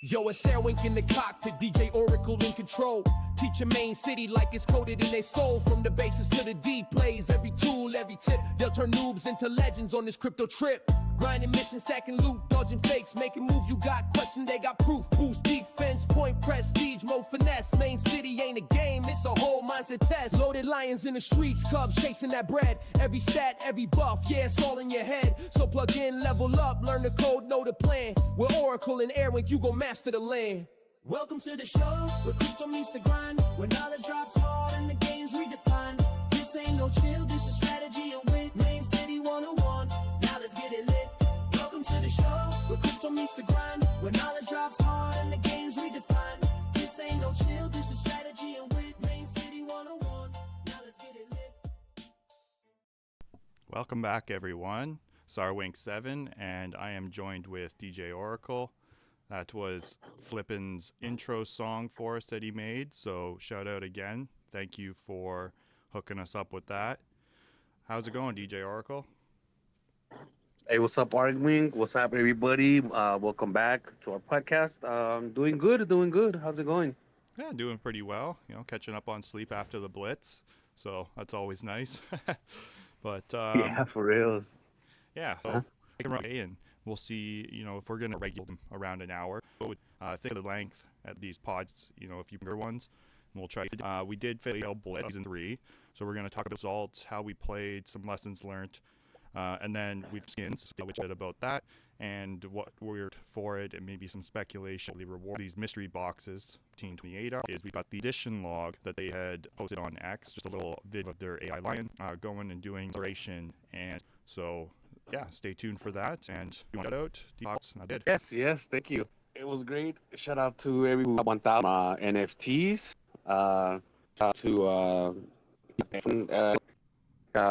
Yo, it's Airwink in the cockpit, DJ Orakle in control. Teach your main city like it's coded in their soul. From the basis to the D plays, every tool, every tip. They'll turn noobs into legends on this crypto trip. Grinding mission, stacking loot, dodging fakes, making moves. You got question, they got proof. Boost defense, point prestige, mo finesse. Main city ain't a game, it's a whole mindset test. Loaded lions in the streets, cubs chasing that bread. Every stat, every buff, yeah, it's all in your head. So plug in, level up, learn the code, know the plan. With Oracle and Airwink, you gon' master the land. Welcome to the show, where crypto meets the grind, where knowledge drops hard and the game's redefined. This ain't no chill, this is strategy and wit. Main City 101, now let's get it lit. Welcome to the show, where crypto meets the grind, where knowledge drops hard and the game's redefined. This ain't no chill, this is strategy and wit. Main City 101, now let's get it lit. Welcome back, everyone. Sarwink7, and I am joined with DJ Orakle. That was Flippin's intro song for us that he made, so shout out again. Thank you for hooking us up with that. How's it going, DJ Orakle? Hey, what's up, Argwing? What's up, everybody? Welcome back to our podcast. Doing good. How's it going? Yeah, doing pretty well. You know, catching up on sleep after the Blitz, so that's always nice. But yeah, for reals. Yeah, so and we'll see, you know, if we're going to regulate them around an hour. Think of the length at these pods, you know, a few bigger ones. And we'll try. We did fail Blitz season 3, so we're going to talk about results, how we played, some lessons learned, and then we've skins, which bit about that, and what we're for it, and maybe some speculation. The reward these mystery boxes, 1528 is we got the edition log that they had posted on X, just a little video of their AI lion going and doing exploration, and so. Yeah, stay tuned for that. And you want to out? I did. Yes, thank you. It was great. Shout out to everyone who 1,000 NFTs. Shout out to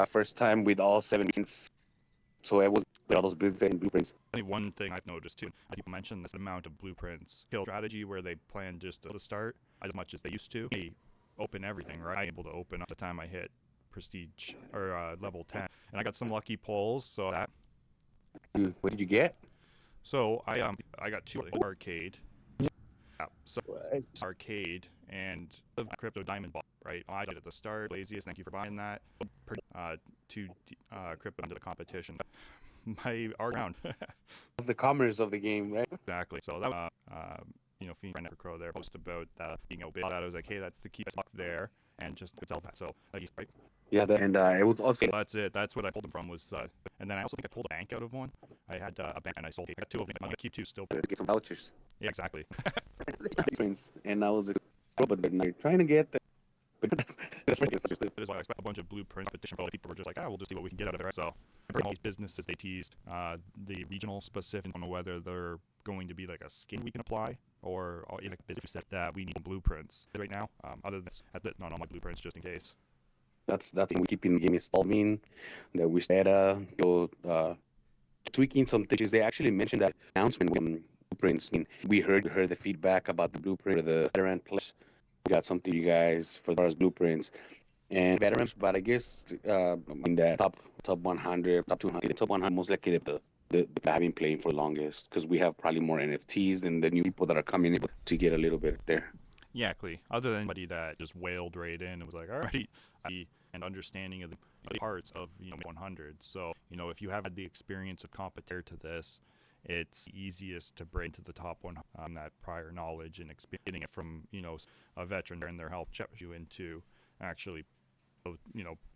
first time with all 7 skins. So it was all those business and blueprints. I think one thing I've noticed too, people mention this amount of blueprints. Kill strategy where they plan just to start as much as they used to. They open everything, right? I'm able to open up the time I hit prestige or level 10, and I got some lucky pulls. So that. What did you get? So I got 2 arcade. Yeah, so arcade and the crypto diamond ball, right? I did at the start. Laziest, thank you for buying that. 2 crypto into the competition. My art round. It's the commerce of the game, right? Exactly. So that you know, Fiend Never Crow there post about that being a bit. I was like, hey, that's the key stock there, and just sell that. So right. Yeah, and it was also. So that's it. That's what I pulled them from was, and then I also think I pulled a bank out of one. I had a bank and I sold it. I got 2 of them. I'm gonna keep 2 still. Get some vouchers. Yeah, exactly. And I was but trying to get the. That is why I expect a bunch of blueprint competition. But people were just like, we'll just see what we can get out of it. So all these businesses they teased the regional specific. I don't know whether they're going to be like a skin we can apply or is it business set that we need blueprints right now. Other than not all my blueprints just in case. That's we keep in the game installing that we said tweaking some things. They actually mentioned that announcement when blueprints. We heard the feedback about the blueprint or the veteran plus. We got something you guys for those blueprints and veterans, but I guess in the top 100, top 200, top 100 most likely the have been playing for the longest because we have probably more NFTs than the new people that are coming in to get a little bit there. Yeah, other than anybody that just wailed right in and was like, all right, and understanding of the parts of 100. So if you have had the experience of compare to this, it's easiest to break into the top one that prior knowledge and getting it from a veteran and their help check you into actually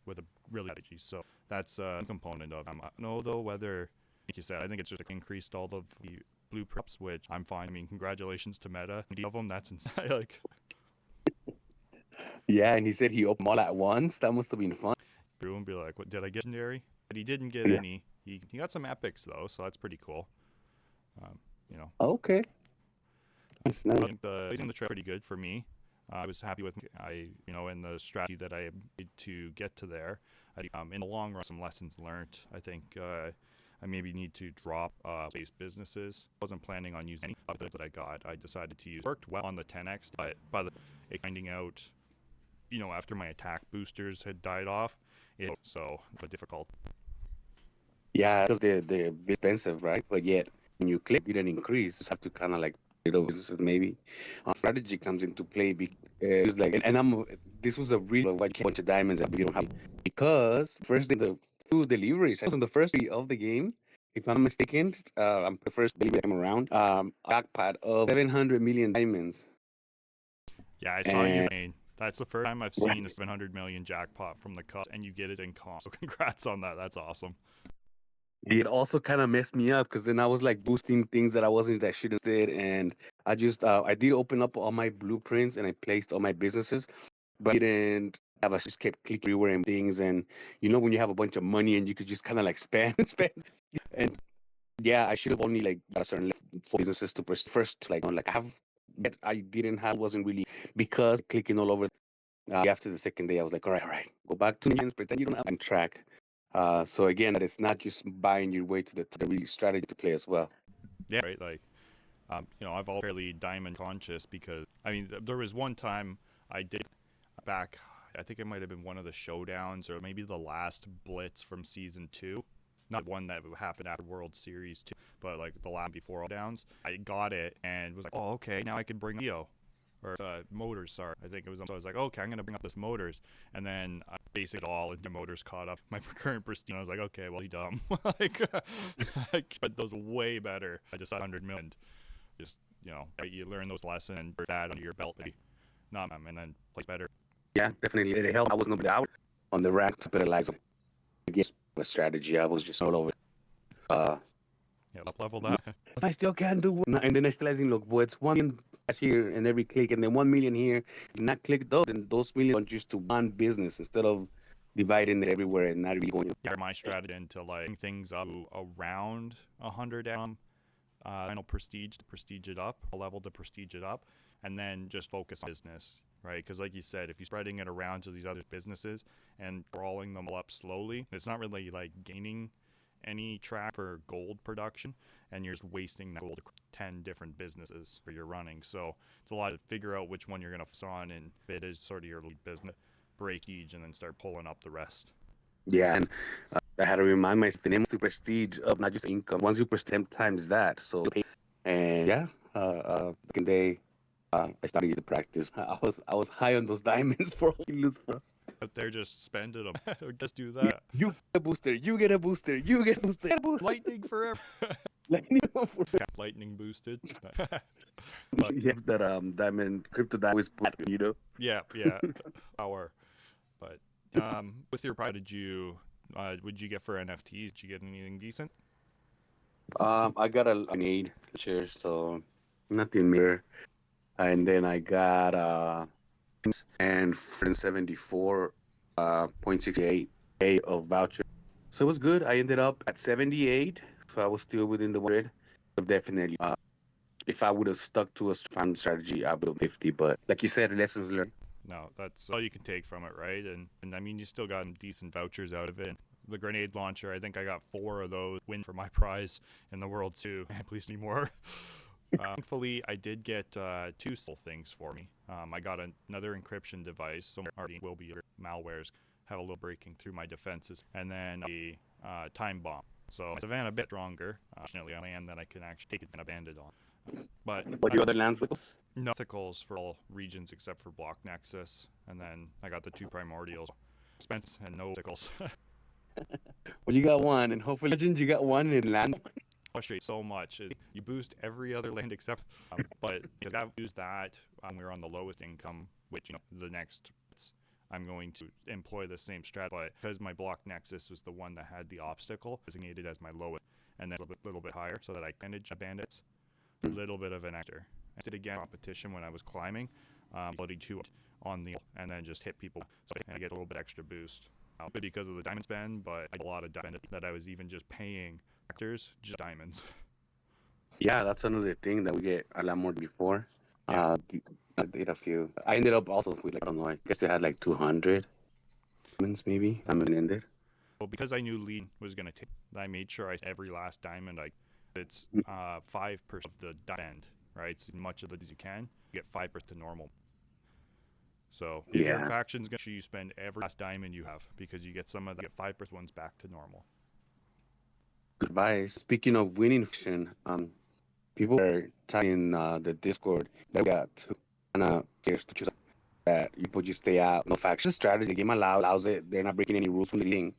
with a really strategy. So that's a component of. I don't know though whether, like you said, I think it's just increased all of the blueprints, which I'm fine. I mean, congratulations to Meta. Of them, that's insane. Like. Yeah, and he said he opened them all at once. That must have been fun. Brew and be like, "What did I get legendary?" But he didn't get any. He got some epics though, so that's pretty cool. Okay. That's nice. I think the Blazing the Trail pretty good for me. I was happy with in the strategy that I made to get to there. In the long run, some lessons learned. I think I maybe need to drop base businesses. I wasn't planning on using any of those that I got. I decided to use. Worked well on the 10x, but by finding out, after my attack boosters had died off, but difficult. Yeah, because they're expensive, right? But yet when you click, it didn't increase. You just have to kind of like little businesses maybe. Strategy comes into play. It's like, and I'm this was a real why bunch of diamonds that we don't have because first day the two deliveries. I was on the first day of the game. If I'm not mistaken, I'm the first delivery time around. Jackpot of 700 million diamonds. Yeah, I saw you. And That's the first time I've seen a 700 million jackpot from the Cubs, and you get it in comp. So congrats on that. That's awesome. it also kind of messed me up because then I was like boosting things that I wasn't that shouldn't did, and I did open up all my blueprints and I placed all my businesses, but I didn't have. I just kept clicking everywhere and things, and when you have a bunch of money and you could just kind of like spend and spend, and yeah, I should have only like got a certain level for businesses to first like I have. But I didn't have wasn't really because clicking all over. After the second day, I was like, all right, go back to millions, pretend you don't have on track. So again, that it's not just buying your way to the really strategy to play as well. Yeah, right. Like, I've always fairly diamond conscious because there was one time I did back. I think it might have been one of the showdowns or maybe the last blitz from season 2. Not one that happened after World Series 2, but like the last before all downs. I got it and was like, oh, okay, now I can bring Leo. Or motors, sorry. I think it was. So I was like, okay, I'm gonna bring up this motors, and then I basically all the motors caught up. My current pristine. I was like, okay, well, he dumb. But those way better. I just 100 million. Just you learn those lessons and put that under your belt, maybe not and then play better. Yeah, definitely. It helped. I was nobody out on the rank to penalize him. I guess a strategy. I was just all over. Yeah, up level that. I still can't do one. And then I still asking, look, boy, it's 1 million here and every click, and then 1 million here. If not click those, and those million are just to one business instead of dividing it everywhere and not really going. Yeah, my strategy into like bring things up around 100 final prestige to prestige it up, a level to prestige it up, and then just focus on business, right? Because like you said, if you're spreading it around to these other businesses and crawling them all up slowly, it's not really like gaining any track for gold production, and you're just wasting that gold to 10 different businesses for you're running. So it's a lot to figure out which one you're going to focus on, and if it is sort of your lead business, break each, and then start pulling up the rest. Yeah, and I had to remind myself the name to prestige of not just income. Once you prestige times that, so and yeah, back in the day, I started to practice. I was high on those diamonds for all you lose for. But they're just spending them. Just do that. You get a booster. You get a booster. You get a booster. Get a booster. Lightning forever. Lightning boosted. But You have that diamond crypto diamond with platinum, yeah, power. But with your pride, would you get for NFTs? Did you get anything decent? I got an 8 share, so nothing major. And then I got and 74.68 of voucher. So it was good. I ended up at 78, so I was still within the 100. Definitely, if I would have stuck to a fund strategy, I would have 50. But like you said, lessons learned. No, that's all you can take from it, right? And you still got decent vouchers out of it. The grenade launcher, I think I got 4 of those win for my prize in the world too. Please need more. Thankfully, I did get 2 simple things for me. I got another encryption device, so already will be malwares have a little breaking through my defenses, and then a time bomb. So my Savannah a bit stronger. Fortunately, I land that I can actually take it and abandon on. But What your other lands? no ethicals for all regions except for Block Nexus, and then I got the 2 primordials, expense and no ethicals. Well, you got one, and hopefully, legend, you got one in land. Frustrate so much. You boost every other land except, but because I used that when we were on the lowest income, which the next I'm going to employ the same strat, but because my block nexus was the one that had the obstacle designated as my lowest, and then a little bit higher, so that I managed bandits, a little bit of an actor. I did again competition when I was climbing, ability 2 on the and then just hit people, so I get a little bit extra boost. But because of the diamond spend, but I got a lot of diamond that I was even just paying actors just diamonds. Yeah, that's another thing that we get a lot more before. Yeah. I did a few. I ended up also with I don't know. I guess I had like 200 diamonds maybe. I mean, ended. Well, because I knew lead was gonna take, I made sure every last diamond it's 5% of the diamond, right? So as much of it as you can, you get 5% to normal. So if your faction's gonna you spend every last diamond you have, because you get some of the 5% ones back to normal. Advice. Speaking of winning faction, people are talking in the Discord that we got to kind of scarce to choose that people just stay out. No faction strategy. The game allows it. They're not breaking any rules from the beginning.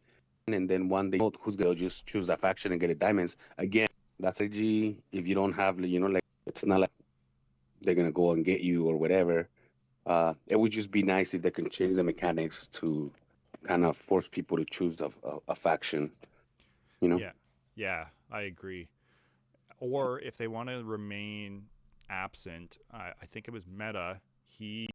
And then one they know who's gonna just choose that faction and get it diamonds. Again, that's a G. If you don't have, like it's not like they're gonna go and get you or whatever. It would just be nice if they can change the mechanics to kind of force people to choose a faction. You know. Yeah, yeah, I agree. Or if they want to remain absent, I think it was Meta. He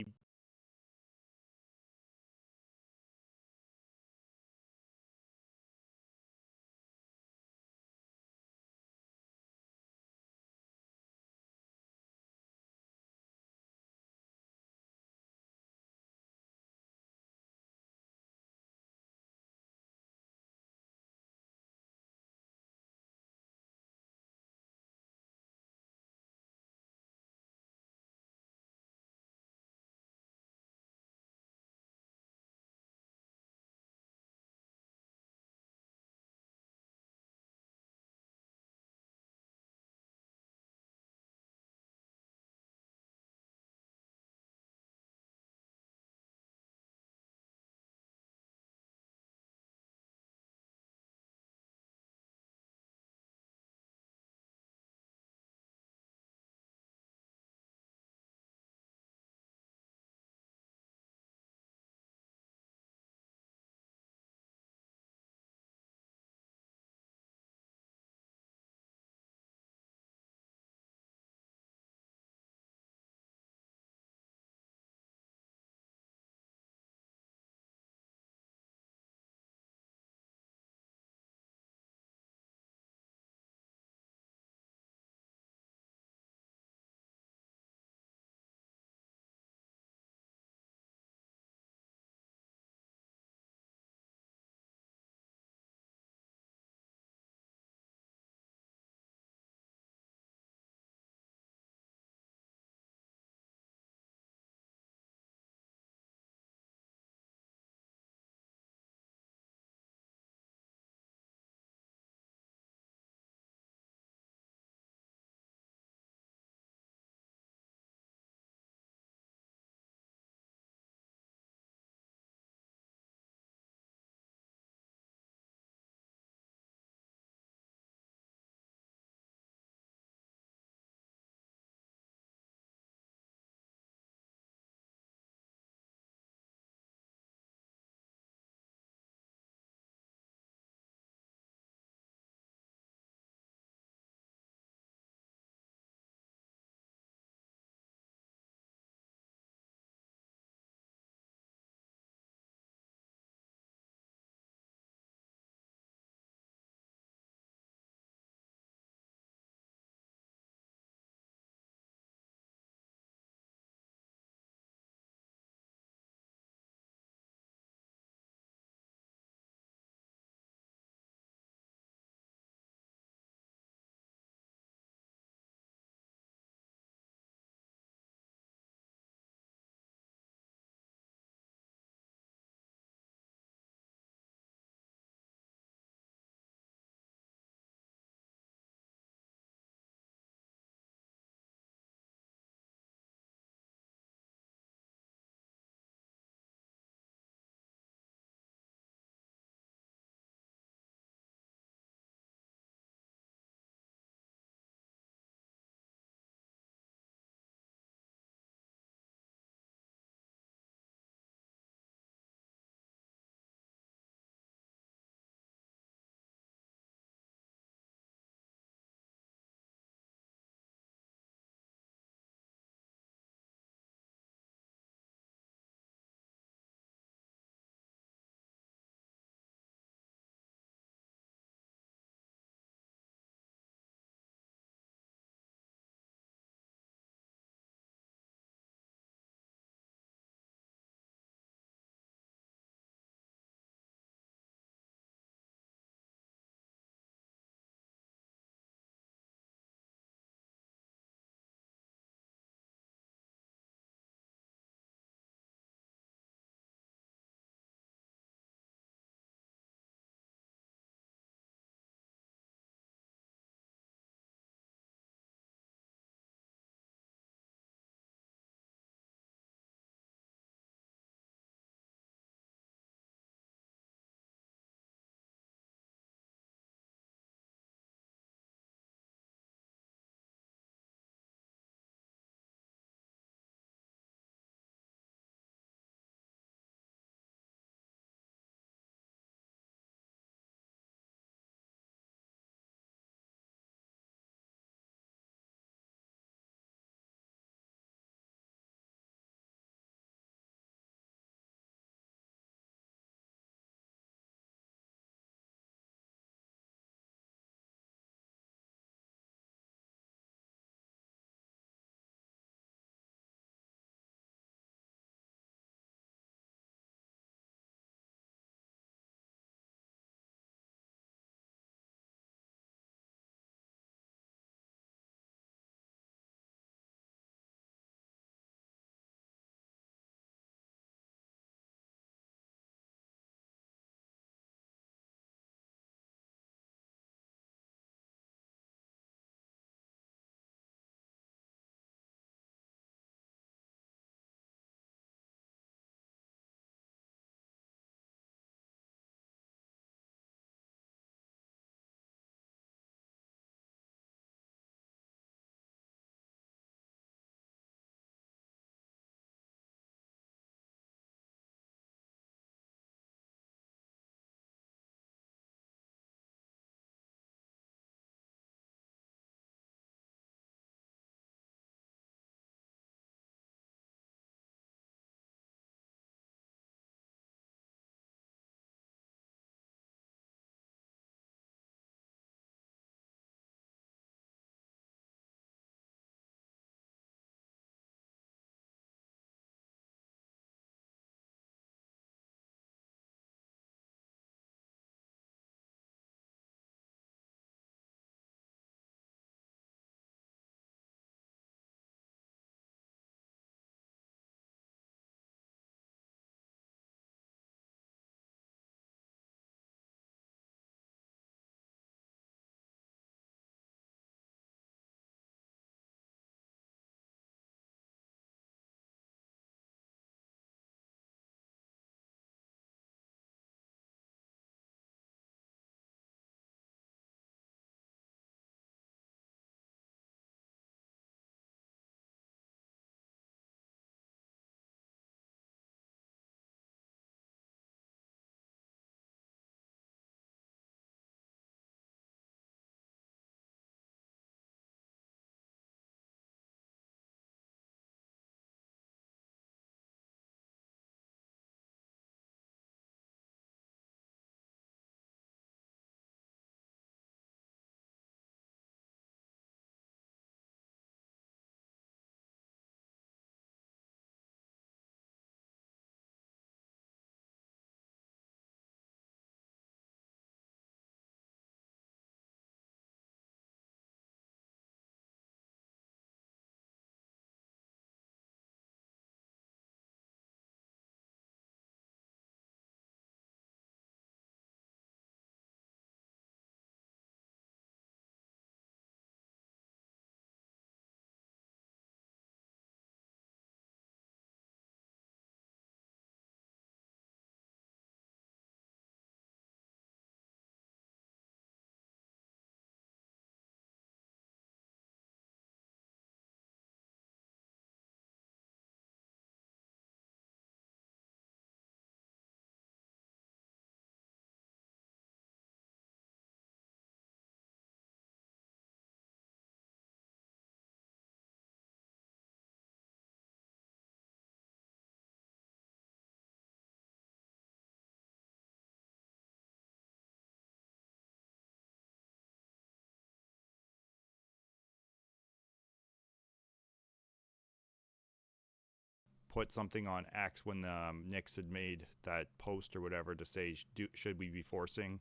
put something on X when Nyx had made that post or whatever to say, should we be forcing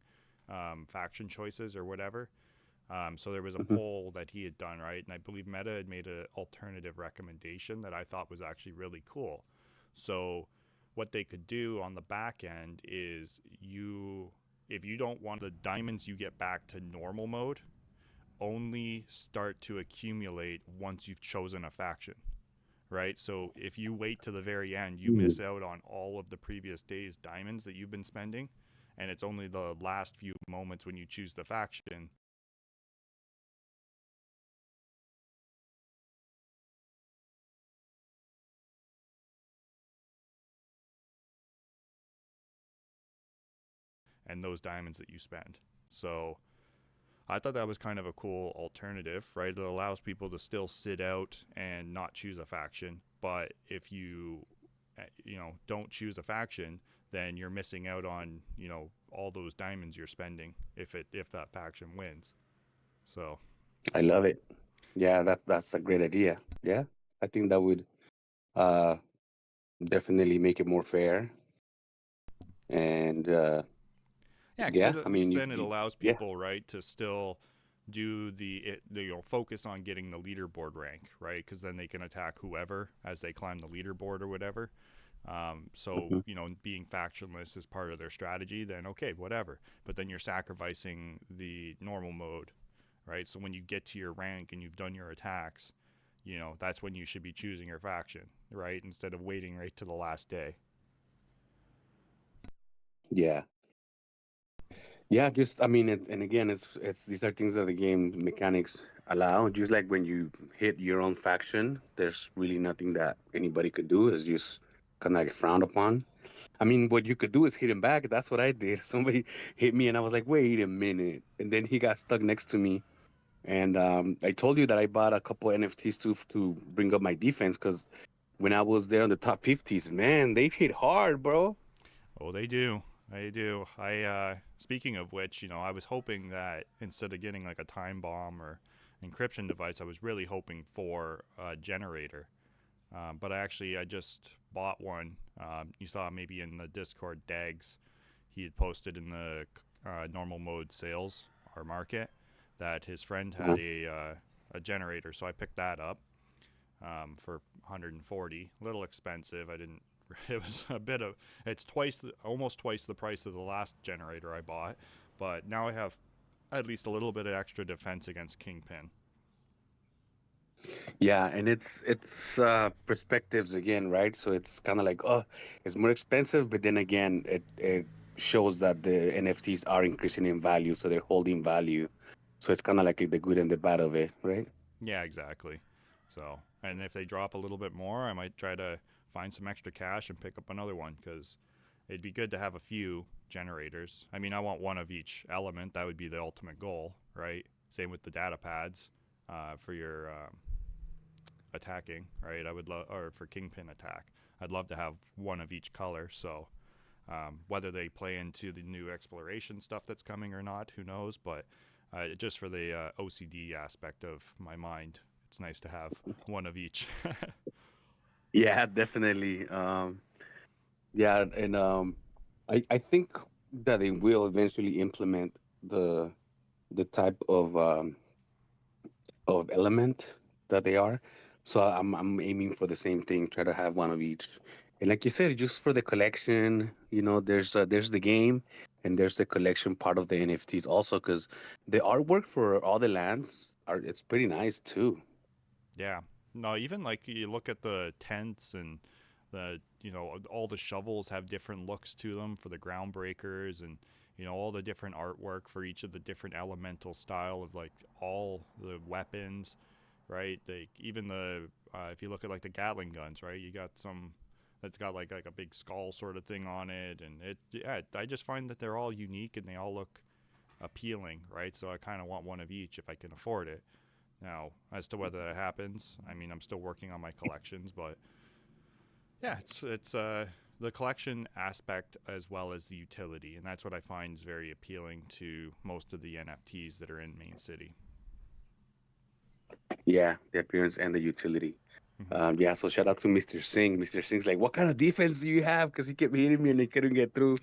faction choices or whatever. So there was a poll that he had done, right? And I believe Meta had made an alternative recommendation that I thought was actually really cool. So what they could do on the back end is if you don't want the diamonds you get back to normal mode, only start to accumulate once you've chosen a faction, right? So if you wait to the very end, you miss out on all of the previous day's diamonds that you've been spending, and it's only the last few moments when you choose the faction and those diamonds that you spend. So I thought that was kind of a cool alternative, right? It allows people to still sit out and not choose a faction, but if you don't choose a faction, then you're missing out on all those diamonds you're spending if that faction wins. So I love it. Yeah, that's a great idea. Yeah, I think that would uh, definitely make it more fair. And yeah, because yeah, at I mean, least then it allows yeah, people, right, to still do focus on getting the leaderboard rank, right? Because then they can attack whoever as they climb the leaderboard or whatever. So hmm being factionless is part of their strategy. Then okay, whatever. But then you're sacrificing the normal mode, right? So when you get to your rank and you've done your attacks, that's when you should be choosing your faction, right? Instead of waiting right to the last day. yeah, yeah. Just I mean, and again, it's these are things that the game mechanics allow. Just like when you hit your own faction, there's really nothing that anybody could do. It's just kind of like frowned upon. I mean, what you could do is hit him back. That's what I did. Somebody hit me, and I was like, "Wait a minute!" And then he got stuck next to me. And I told you that I bought a couple NFTs to bring up my defense because when I was there on the top 50s, man, they hit hard, bro. Oh, they do. They do. Speaking of which, I was hoping that instead of getting like a time bomb or encryption device, I was really hoping for a generator. But I just bought one. You saw maybe in the Discord Dags, he had posted in the normal mode sales or market that his friend Uh-huh. had a generator. So I picked that up for 140. A little expensive. I didn't. It was a bit of. It's almost twice the price of the last generator I bought. But now I have at least a little bit of extra defense against Kingpin. Yeah, and it's perspectives again, right? So it's kind of like, oh, it's more expensive, but then again, it shows that the NFTs are increasing in value, so they're holding value. So it's kind of like the good and the bad of it, right? Yeah, exactly. So, and if they drop a little bit more, I might try to find some extra cash and pick up another one because it'd be good to have a few generators. I mean, I want one of each element. That would be the ultimate goal, right? Same with the data pads for your attacking, right? I would love, or for Kingpin attack, I'd love to have one of each color. So, whether they play into the new exploration stuff that's coming or not, who knows? But just for the OCD aspect of my mind, it's nice to have one of each. Yeah, definitely. Yeah, and I think that they will eventually implement the the type of element that they are. So I'm aiming for the same thing, try to have one of each. And like you said, just for the collection, there's the game and there's the collection part of the NFTs also because the artwork for all the lands are it's pretty nice too. Yeah. No, even like you look at the tents and all the shovels have different looks to them for the groundbreakers and all the different artwork for each of the different elemental style of like all the weapons, right? Like even the if you look at like the Gatling guns, right? You got some that's got like a big skull sort of thing on it, and I just find that they're all unique and they all look appealing, right? So I kind of want one of each if I can afford it. Now, as to whether that happens, I mean, I'm still working on my collections, but yeah, it's the collection aspect as well as the utility, and that's what I find is very appealing to most of the NFTs that are in Main City. Yeah, the appearance and the utility. Hmm. Yeah, so shout out to Mr. Singh. Mr. Singh's like, what kind of defense do you have? Because he kept hitting me and he couldn't get through.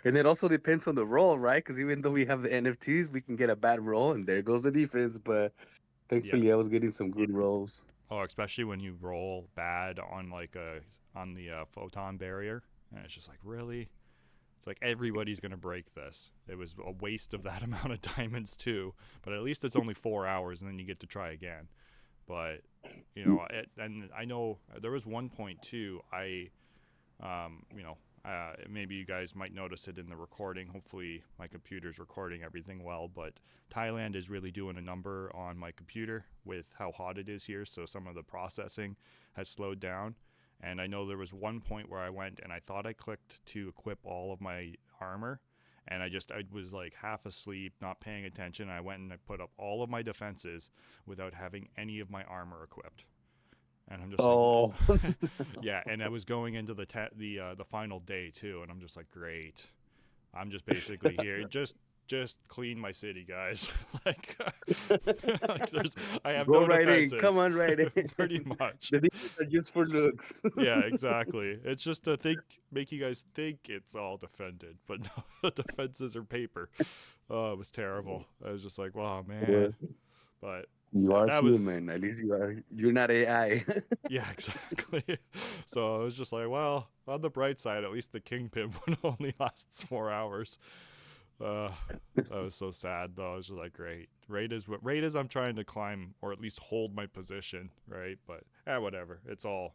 And it also depends on the roll, right? Because even though we have the NFTs, we can get a bad roll, and there goes the defense. But Yeah. thankfully, I was getting some good rolls. Oh, especially when you roll bad on on the photon barrier, and it's just like really. It's like everybody's gonna break this. It was a waste of that amount of diamonds too, but at least it's only 4 hours, and then you get to try again. But and I know there was one point too. Maybe you guys might notice it in the recording. Hopefully, my computer's recording everything well. But Thailand is really doing a number on my computer with how hot it is here. So some of the processing has slowed down. And I know there was one point where I went and I thought I clicked to equip all of my armor. And I was like half asleep, not paying attention. I went and I put up all of my defenses without having any of my armor equipped. And I'm just like, Oh, yeah. And I was going into the final day too, and I'm just like, great. I'm just basically here, just clean my city, guys. like, I have go no right in. Come defenses, on, right in. pretty much. The defense are just for looks. Yeah, exactly. It's just to make you guys think it's all defended, but no, the defenses are paper. Oh, it was terrible. I was just like, wow, Yeah. man. But You are that was human. At least you are. You're not AI. Yeah, exactly. So I was just like, well, on the bright side, at least the Kingpin one only lasts 4 hours. That was so sad, though. I was just like, great. Rate is I'm trying to climb or at least hold my position, right? But whatever. It's all.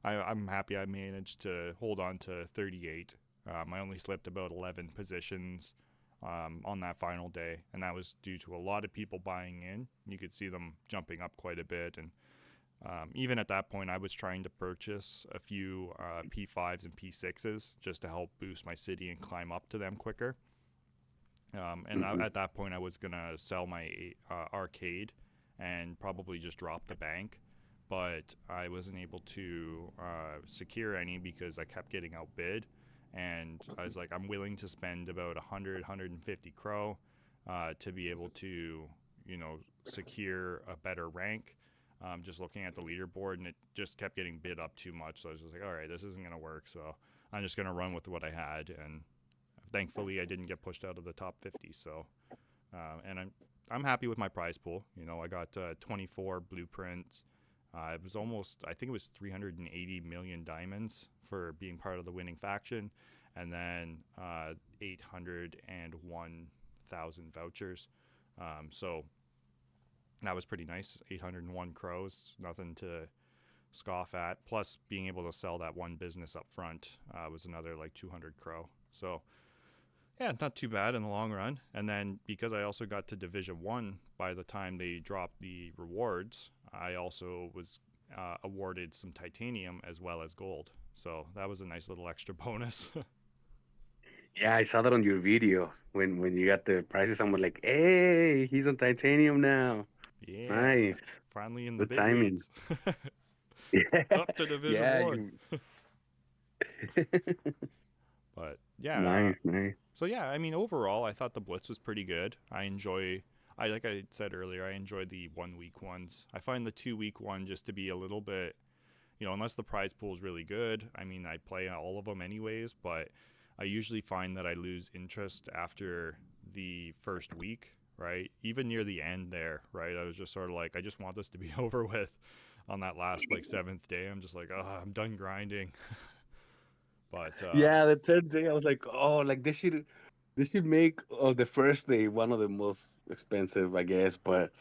I'm happy I managed to hold on to 38. I only slipped about 11 positions on that final day, and that was due to a lot of people buying in. You could see them jumping up quite a bit, and even at that point, I was trying to purchase a few P5s and P6s just to help boost my city and climb up to them quicker. At that point, I was going to sell my arcade and probably just drop the bank. But I wasn't able to secure any because I kept getting outbid. And I was like, I'm willing to spend about 100, 150 crow to be able to, secure a better rank. Just looking at the leaderboard, and it just kept getting bid up too much. So I was just like, all right, this isn't going to work. So I'm just going to run with what I had. And thankfully, I didn't get pushed out of the top 50. So, and I'm happy with my prize pool. I got 24 blueprints. It was I think it was 380 million diamonds for being part of the winning faction. And then 801,000 vouchers. So that was pretty nice. 801 crows, nothing to scoff at. Plus, being able to sell that one business up front was another like 200 crow. So, yeah, not too bad in the long run. And then because I also got to Division 1 by the time they dropped the rewards, I also was awarded some titanium as well as gold. So that was a nice little extra bonus. Yeah, I saw that on your video when you got the prices. I'm like, hey, he's on titanium now. Yeah, Nice. finally in the Good big timing. leagues. Yeah. Up to Division Yeah. 1. But yeah, Nice, nice. so yeah, I mean overall I thought the Blitz was pretty good. Like I said earlier, I enjoyed the 1 week ones. I find the 2 week one just to be a little bit, unless the prize pool is really good. I mean, I play all of them anyways, but I usually find that I lose interest after the first week, right? Even near the end there, right? I was just sort of like, I just want this to be over with on that last like 7th day. I'm just like, oh, I'm done grinding. But Yeah, the third day I was like, oh, like they should make the first day one of the most expensive, I guess. But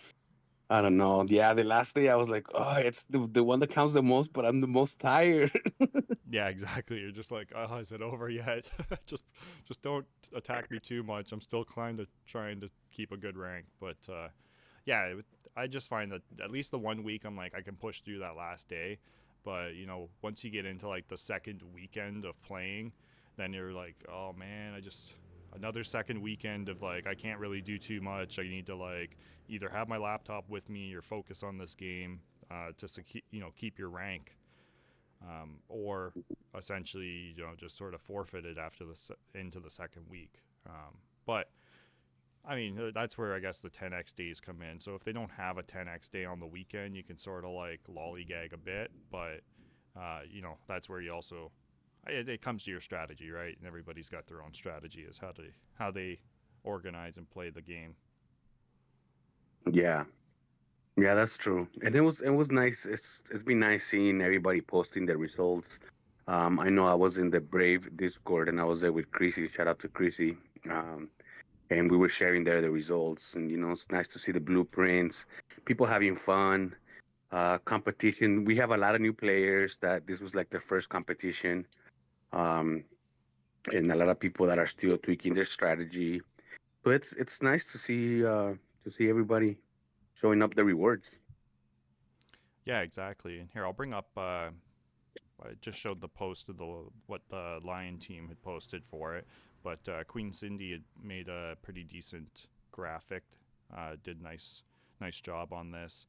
I don't know. Yeah, the last day I was like, oh, it's the one that counts the most, but I'm the most tired. yeah, exactly. You're just like, oh, is it over yet? just don't attack me too much. I'm still trying to keep a good rank. But yeah, I just find that at least the 1 week, I'm like, I can push through that last day. But once you get into like the second weekend of playing, then you're like, oh man, another second weekend of like I can't really do too much. I need to like either have my laptop with me or focus on this game to keep your rank, or essentially just sort of forfeit it after into the second week. But I mean, that's where I guess the 10x days come in. So if they don't have a 10x day on the weekend, you can sort of like lollygag a bit, but that's where you also it comes to your strategy, right? And everybody's got their own strategy as how they organize and play the game. Yeah, yeah, that's true. And it was nice. It's been nice seeing everybody posting their results. I know I was in the Brave Discord and I was there with Chrissy. Shout out to Chrissy. Um, and we were sharing there the results. And it's nice to see the blueprints, people having fun, competition. We have a lot of new players that this was like their first competition, um, and a lot of people that are still tweaking their strategy. So it's nice to see everybody showing up the rewards. Yeah, exactly. And here I'll bring up. I just showed the post of the what the Lion team had posted for it, but Queen Cindy had made a pretty decent graphic. Did nice job on this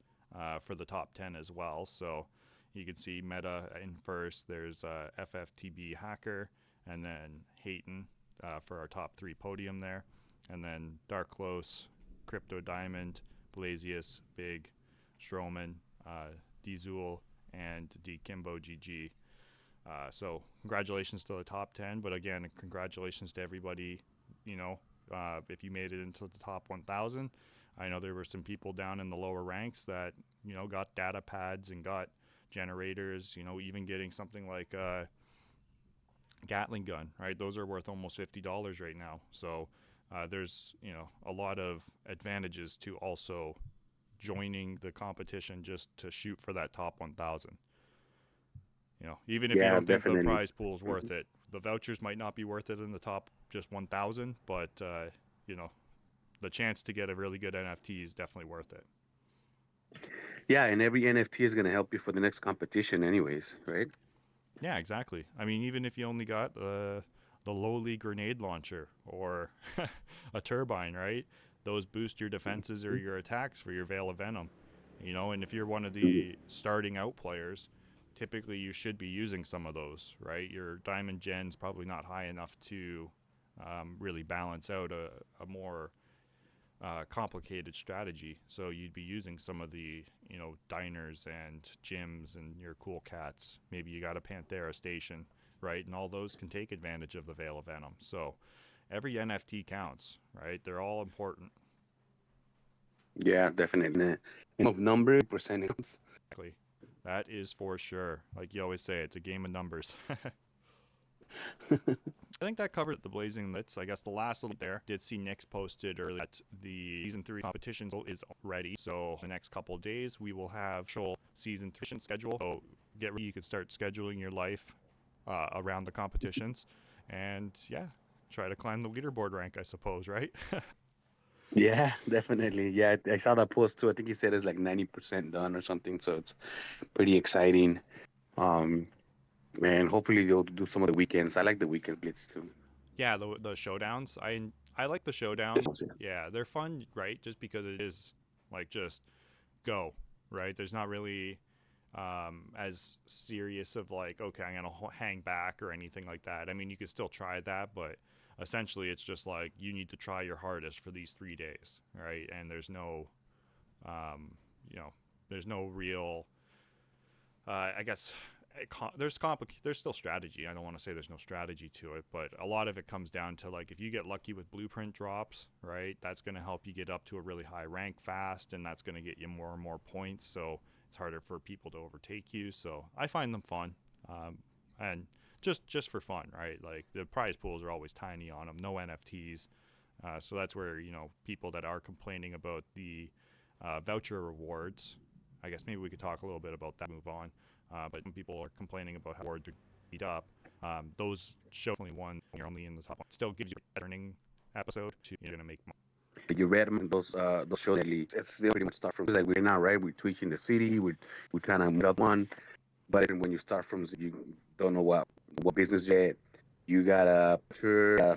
for the top 10 as well. So you can see Meta in first. There's FFTB Hacker, and then Hayton for our top three podium there, and then Dark Close, Crypto Diamond, Blazius, Big, Stroman, Dizul, and D Kimbo GG. So congratulations to the top 10, but again, congratulations to everybody. If you made it into the top 1,000, I know there were some people down in the lower ranks that got data pads and got generators. Even getting something like a Gatling gun, right? Those are worth almost $50 right now. So there's a lot of advantages to also joining the competition just to shoot for that top 1,000. Even if you Yeah, don't think the definitely. prize pool is worth it, the vouchers might not be worth it in the top just 1,000, but the chance to get a really good NFT is definitely worth it. Yeah, and every NFT is gonna help you for the next competition, anyways, right? Yeah, exactly. I mean, even if you only got the lowly grenade launcher or a turbine, right? Those boost your defenses or your attacks for your Veil of Venom. And if you're one of the starting out players, typically you should be using some of those, right? Your diamond gen's probably not high enough to really balance out a more complicated strategy. So you'd be using some of the, diners and gyms and your cool cats. Maybe you got a Panthera station, right? And all those can take advantage of the Veil of Venom. So every NFT counts, right? They're all important. Yeah, definitely. And of number percentage. Exactly. That is for sure. Like you always say, it's a game of numbers. I think that covered the Blazing Blitz. I guess the last little there did see Nick's posted earlier that the season 3 competition is ready. So the next couple of days we will have Shoal season 3 schedule. So get ready. You can start scheduling your life around the competitions, and yeah, try to climb the leaderboard rank, I suppose, right? Yeah, definitely. Yeah, I saw that post too. I think he said it's like 90% done or something, so it's pretty exciting. Um, and hopefully they'll do some of the weekends. I like the weekend blitz too. Yeah, the showdowns. I like the showdowns. Yeah, they're fun, right? Just because it is like just go, right? There's not really as serious of like, okay, I'm gonna hang back or anything like that. I mean, you could still try that, but essentially it's just like you need to try your hardest for these 3 days, right? And there's no, um, you know, there's no real, I guess. There's still strategy. I don't want to say there's no strategy to it, but a lot of it comes down to like if you get lucky with blueprint drops, right? That's going to help you get up to a really high rank fast, and that's going to get you more and more points. So it's harder for people to overtake you. So I find them fun, and just for fun, right? Like the prize pools are always tiny on them, no NFTs. So that's where people that are complaining about the voucher rewards. I guess maybe we could talk a little bit about that. Move on. But when people are complaining about how awards are beat up, those show only one. You're only in the top one. Still gives you a earning episode. You're gonna make money. You read them, those shows. It's still pretty much start from like we're now right. We're tweaking the city. We kind of made up one, but when you start from you don't know what business yet. You gotta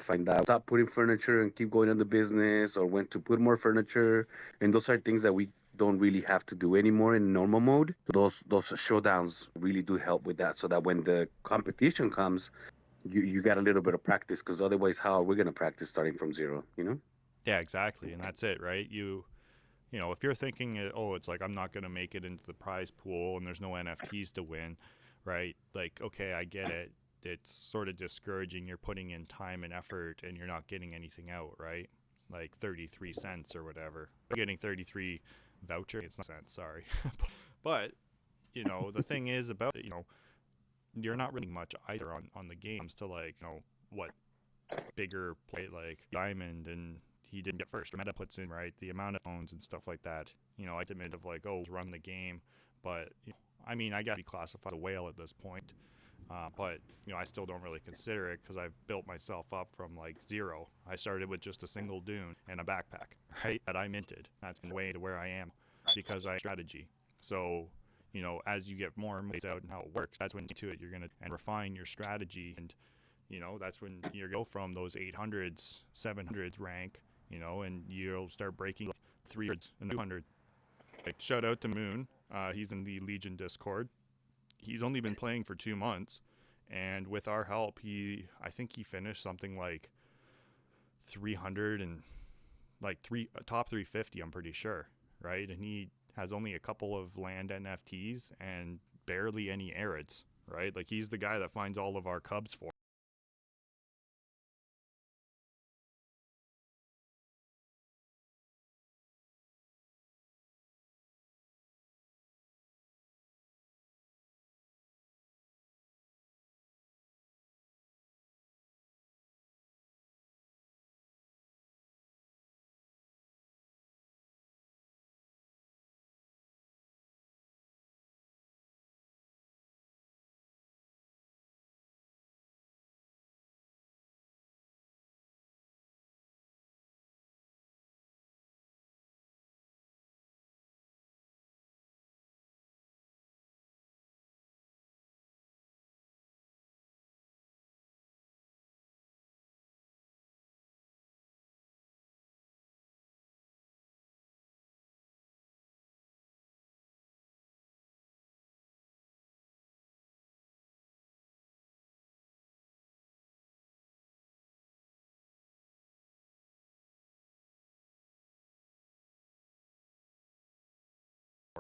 find out stop putting furniture and keep going on the business, or when to put more furniture, and those are things that we don't really have to do anymore in normal mode. So those showdowns really do help with that, so that when the competition comes, you got a little bit of practice, because otherwise, how are we gonna practice starting from zero? Yeah, exactly, and that's it, right? You know, if you're thinking, oh, it's like I'm not going to make it into the prize pool and there's no NFTs to win, right? Like, okay, I get it. It's sort of discouraging. You're putting in time and effort and you're not getting anything out, right? Like 33 cents or whatever. You're getting 33 vouchers. It's not cents, sorry. But, you know, the thing is about it, you know, you're not really much either on the games to like, you know, what bigger play like Diamond and he didn't get first. Or Meta puts in right the amount of phones and stuff like that. You know, I admit of like, oh, run the game, but you know, I mean, I got to be classified as a whale at this point. But you know, I still don't really consider it because I've built myself up from like zero. I started with just a single dune and a backpack, right? That I minted. That's the way to where I am because I strategy. So you know, as you get more and more out and how it works, that's when to it you're gonna and refine your strategy and you know that's when you go from those 800s 700s rank you know and you'll start breaking 300s and 200. Like shout out to Moon, he's in the Legion Discord. He's only been playing for 2 months and with our help I think he finished something like 300 and like top 350 I'm pretty sure, right? And he has only a couple of land NFTs and barely any arids, right? Like he's the guy that finds all of our cubs for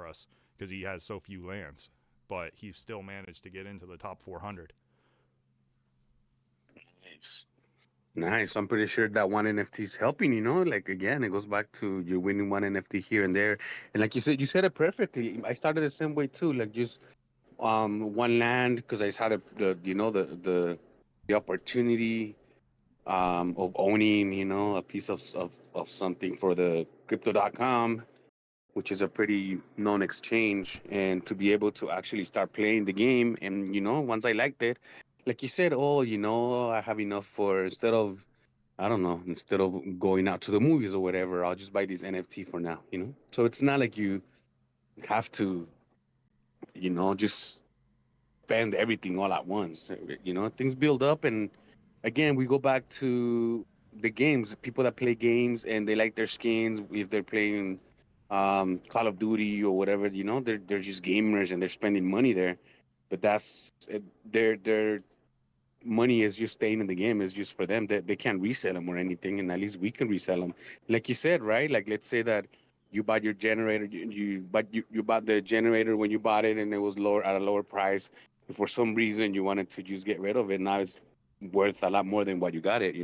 us because he has so few lands, but he still managed to get into the top 400. Nice. Nice. I'm pretty sure that one NFT is helping, like again, it goes back to you're winning one NFT here and there. And like you said it perfectly. I started the same way too, like just one land because I saw the opportunity of owning, a piece of something for the crypto.com, which is a pretty known exchange, and to be able to actually start playing the game. And, once I liked it, like you said, oh, I have enough for instead of, I don't know, instead of going out to the movies or whatever, I'll just buy these NFT for now. So it's not like you have to, just spend everything all at once. Things build up, and again, we go back to the games. People that play games and they like their skins. If they're playing Call of Duty or whatever, they're just gamers and they're spending money there. But their money is just staying in the game. Is just for them. They can't resell them or anything, and at least we can resell them. Like you said, right? Like let's say that you bought your generator, you bought the generator when you bought it, and it was lower at a lower price. And for some reason, you wanted to just get rid of it. Now it's worth a lot more than what you got it.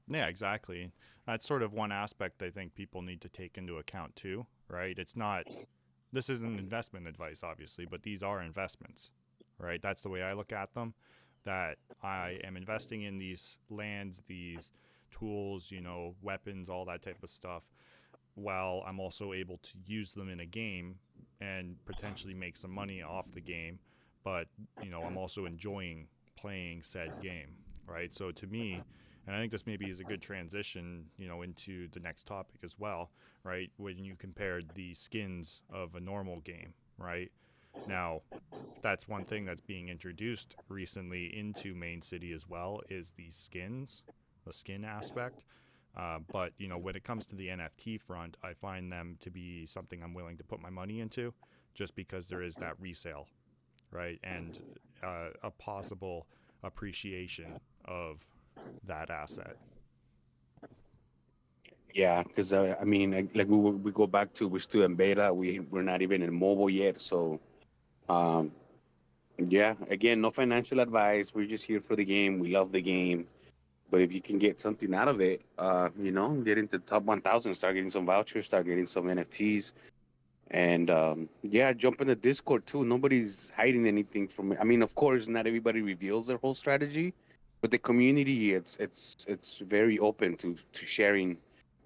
Yeah, exactly. That's sort of one aspect I think people need to take into account too, right? It's not this isn't investment advice obviously, but these are investments, right? That's the way I look at them, that I am investing in these lands, these tools, you know, weapons, all that type of stuff, while I'm also able to use them in a game and potentially make some money off the game. But, you know, I'm also enjoying playing said game, right? So to me, and I think this maybe is a good transition, you know, into the next topic as well, right? When you compared the skins of a normal game, right? Now, that's one thing that's being introduced recently into Main City as well is the skins, the skin aspect. But you know, when it comes to the NFT front, I find them to be something I'm willing to put my money into, just because there is that resale, right, and a possible appreciation of that asset. Yeah, because I mean, like we go back to we're still in beta. We're not even in mobile yet. So um, yeah, again, no financial advice. We're just here for the game. We love the game. But if you can get something out of it, get into the top 1,000, start getting some vouchers, start getting some NFTs, and yeah, jump in the Discord too. Nobody's hiding anything from it. I mean, of course, not everybody reveals their whole strategy, but the community, it's very open to sharing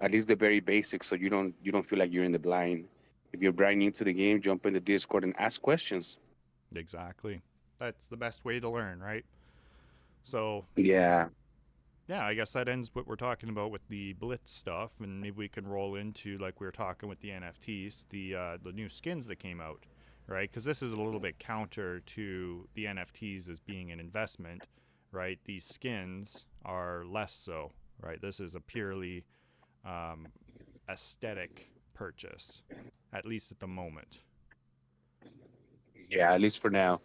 at least the very basics, so you don't feel like you're in the blind. If you're brand new to the game, jump in the Discord and ask questions. Exactly. That's the best way to learn, right? So Yeah, yeah, I guess that ends what we're talking about with the Blitz stuff, and maybe we can roll into like we were talking with the NFTs, the new skins that came out, right? Because this is a little bit counter to the NFTs as being an investment, right? These skins are less so, right? This is a purely um, aesthetic purchase, at least at the moment. yeah. At least for now.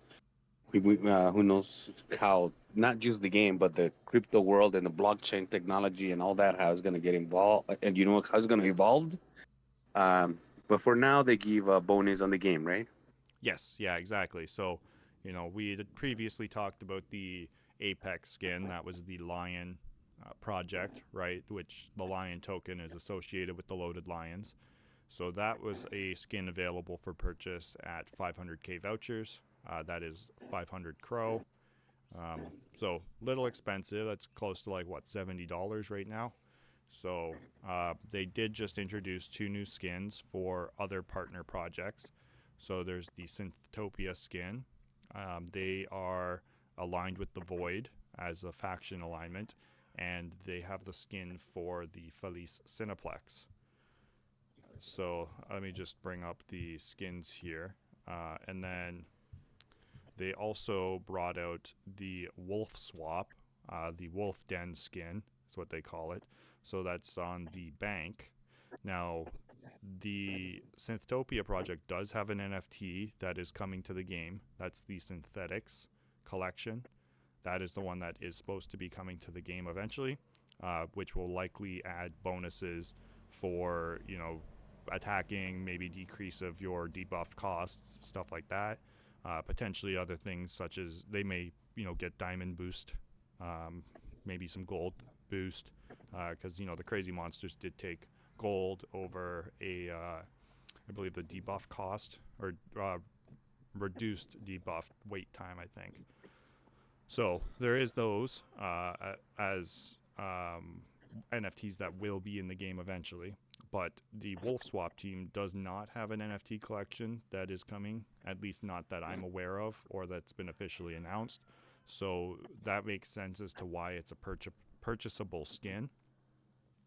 Who knows how not just the game but the crypto world and the blockchain technology and all that how it's going to get involved and how it's going to evolve. um, but for now they give a bonus on the game, right? Yes, yeah, exactly. So, we had previously talked about the Apex skin. That was the Lion project, right? Which the Lion token is associated with the loaded lions. So that was a skin available for purchase at 500k vouchers. That is 500 crow. So little expensive. That's close to like what, $70 right now. So they did just introduce two new skins for other partner projects. So there's the Synthtopia skin. They are aligned with the Void as a faction alignment, and they have the skin for the Felice Cineplex. So let me just bring up the skins here. And then they also brought out the Wolf Swap, the Wolf Den skin, is what they call it. So that's on the bank. Now, the Synthtopia project does have an NFT that is coming to the game. That's the Synthetics collection. That is the one that is supposed to be coming to the game eventually, which will likely add bonuses for, attacking, maybe decrease of your debuff costs, stuff like that. Potentially other things such as they may, get diamond boost, maybe some gold boost, because the crazy monsters did take gold over I believe the debuff cost or reduced debuff wait time, I think. So there is those as NFTs that will be in the game eventually. But the Wolf Swap team does not have an NFT collection that is coming, at least not that I'm aware of or that's been officially announced. So that makes sense as to why it's a purchasable skin.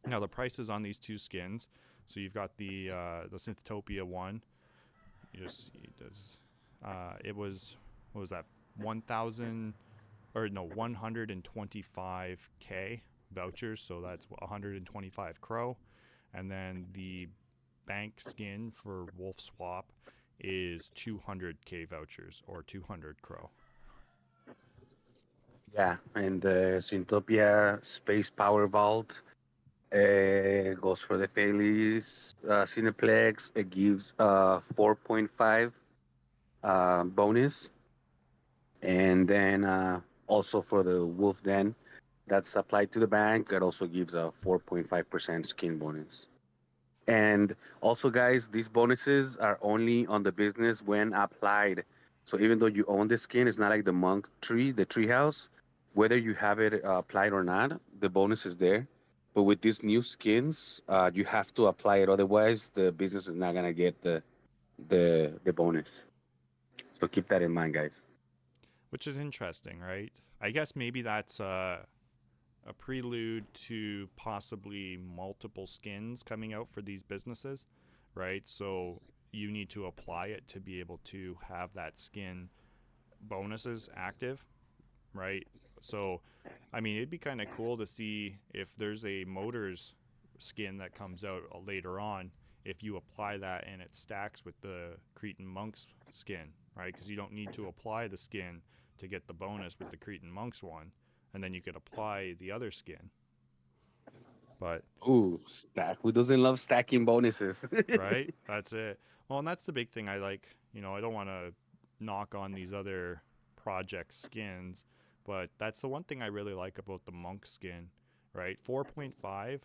Now the prices on these two skins. So you've got the Synthtopia one. It was, what was that, 125k vouchers, so that's 125 crow. And then the bank skin for Wolf Swap is 200k vouchers or 200 crow. Yeah, and the Syntopia Space Power Vault goes for the Feliz Cineplex. It gives 4.5 bonus, and then also for the Wolf Den, that's applied to the bank. It also gives a 4.5% skin bonus. And also, guys, these bonuses are only on the business when applied. So even though you own the skin, it's not like the monk tree, the tree house. Whether you have it applied or not, the bonus is there. But with these new skins, you have to apply it. Otherwise, the business is not gonna get the bonus. So keep that in mind, guys. Which is interesting, right? I guess maybe that's a prelude to possibly multiple skins coming out for these businesses, right? So you need to apply it to be able to have that skin bonuses active, right? So, I mean, it'd be kind of cool to see if there's a motors skin that comes out later on. If you apply that and it stacks with the Cretan Monks skin, right? Because you don't need to apply the skin to get the bonus with the Cretan Monks one, and then you could apply the other skin. But Ooh, stack. Who doesn't love stacking bonuses? right, that's it. Well, and that's the big thing I like. I don't want to knock on these other project skins, but that's the one thing I really like about the monk skin, right? 4.5